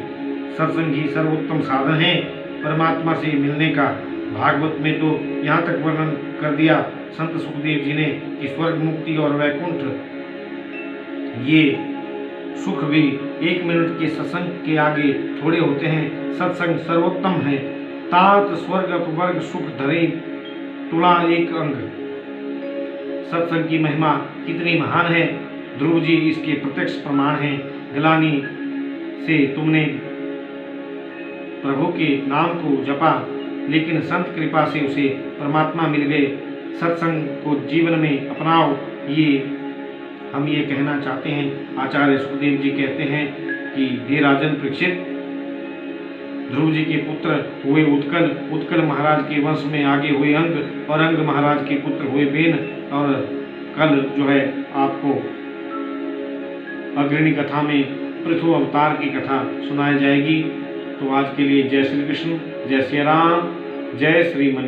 सत्संग ही सर्वोत्तम साधन है परमात्मा से मिलने का। भागवत में तो यहाँ तक वर्णन कर दिया संत सुखदेव जी ने कि स्वर्ग मुक्ति और वैकुंठ ये सुख भी 1 मिनट के सत्संग के आगे थोड़े होते हैं। सत्संग सर्वोत्तम है। तात स्वर्ग अपवर्ग सुख धरे तुला एक अंग। सत्संग की महिमा कितनी महान है, ध्रुव जी इसके प्रत्यक्ष प्रमाण हैं। गिलानी से तुमने प्रभु के नाम को जपा, लेकिन संत कृपा से उसे परमात्मा मिल गए। सत्संग को जीवन में अपनाओ, ये हम ये कहना चाहते हैं। आचार्य सुखदेव जी कहते हैं कि हे राजन परीक्षित, ध्रुव जी के पुत्र हुए उत्कल, उत्कल महाराज के वंश में आगे हुए अंग, और अंग महाराज के पुत्र हुए बेन, और कल जो है आपको अग्रणी कथा में पृथु अवतार की कथा सुनाई जाएगी। तो आज के लिए जय श्री कृष्ण, जय श्री राम, जय श्रीमन।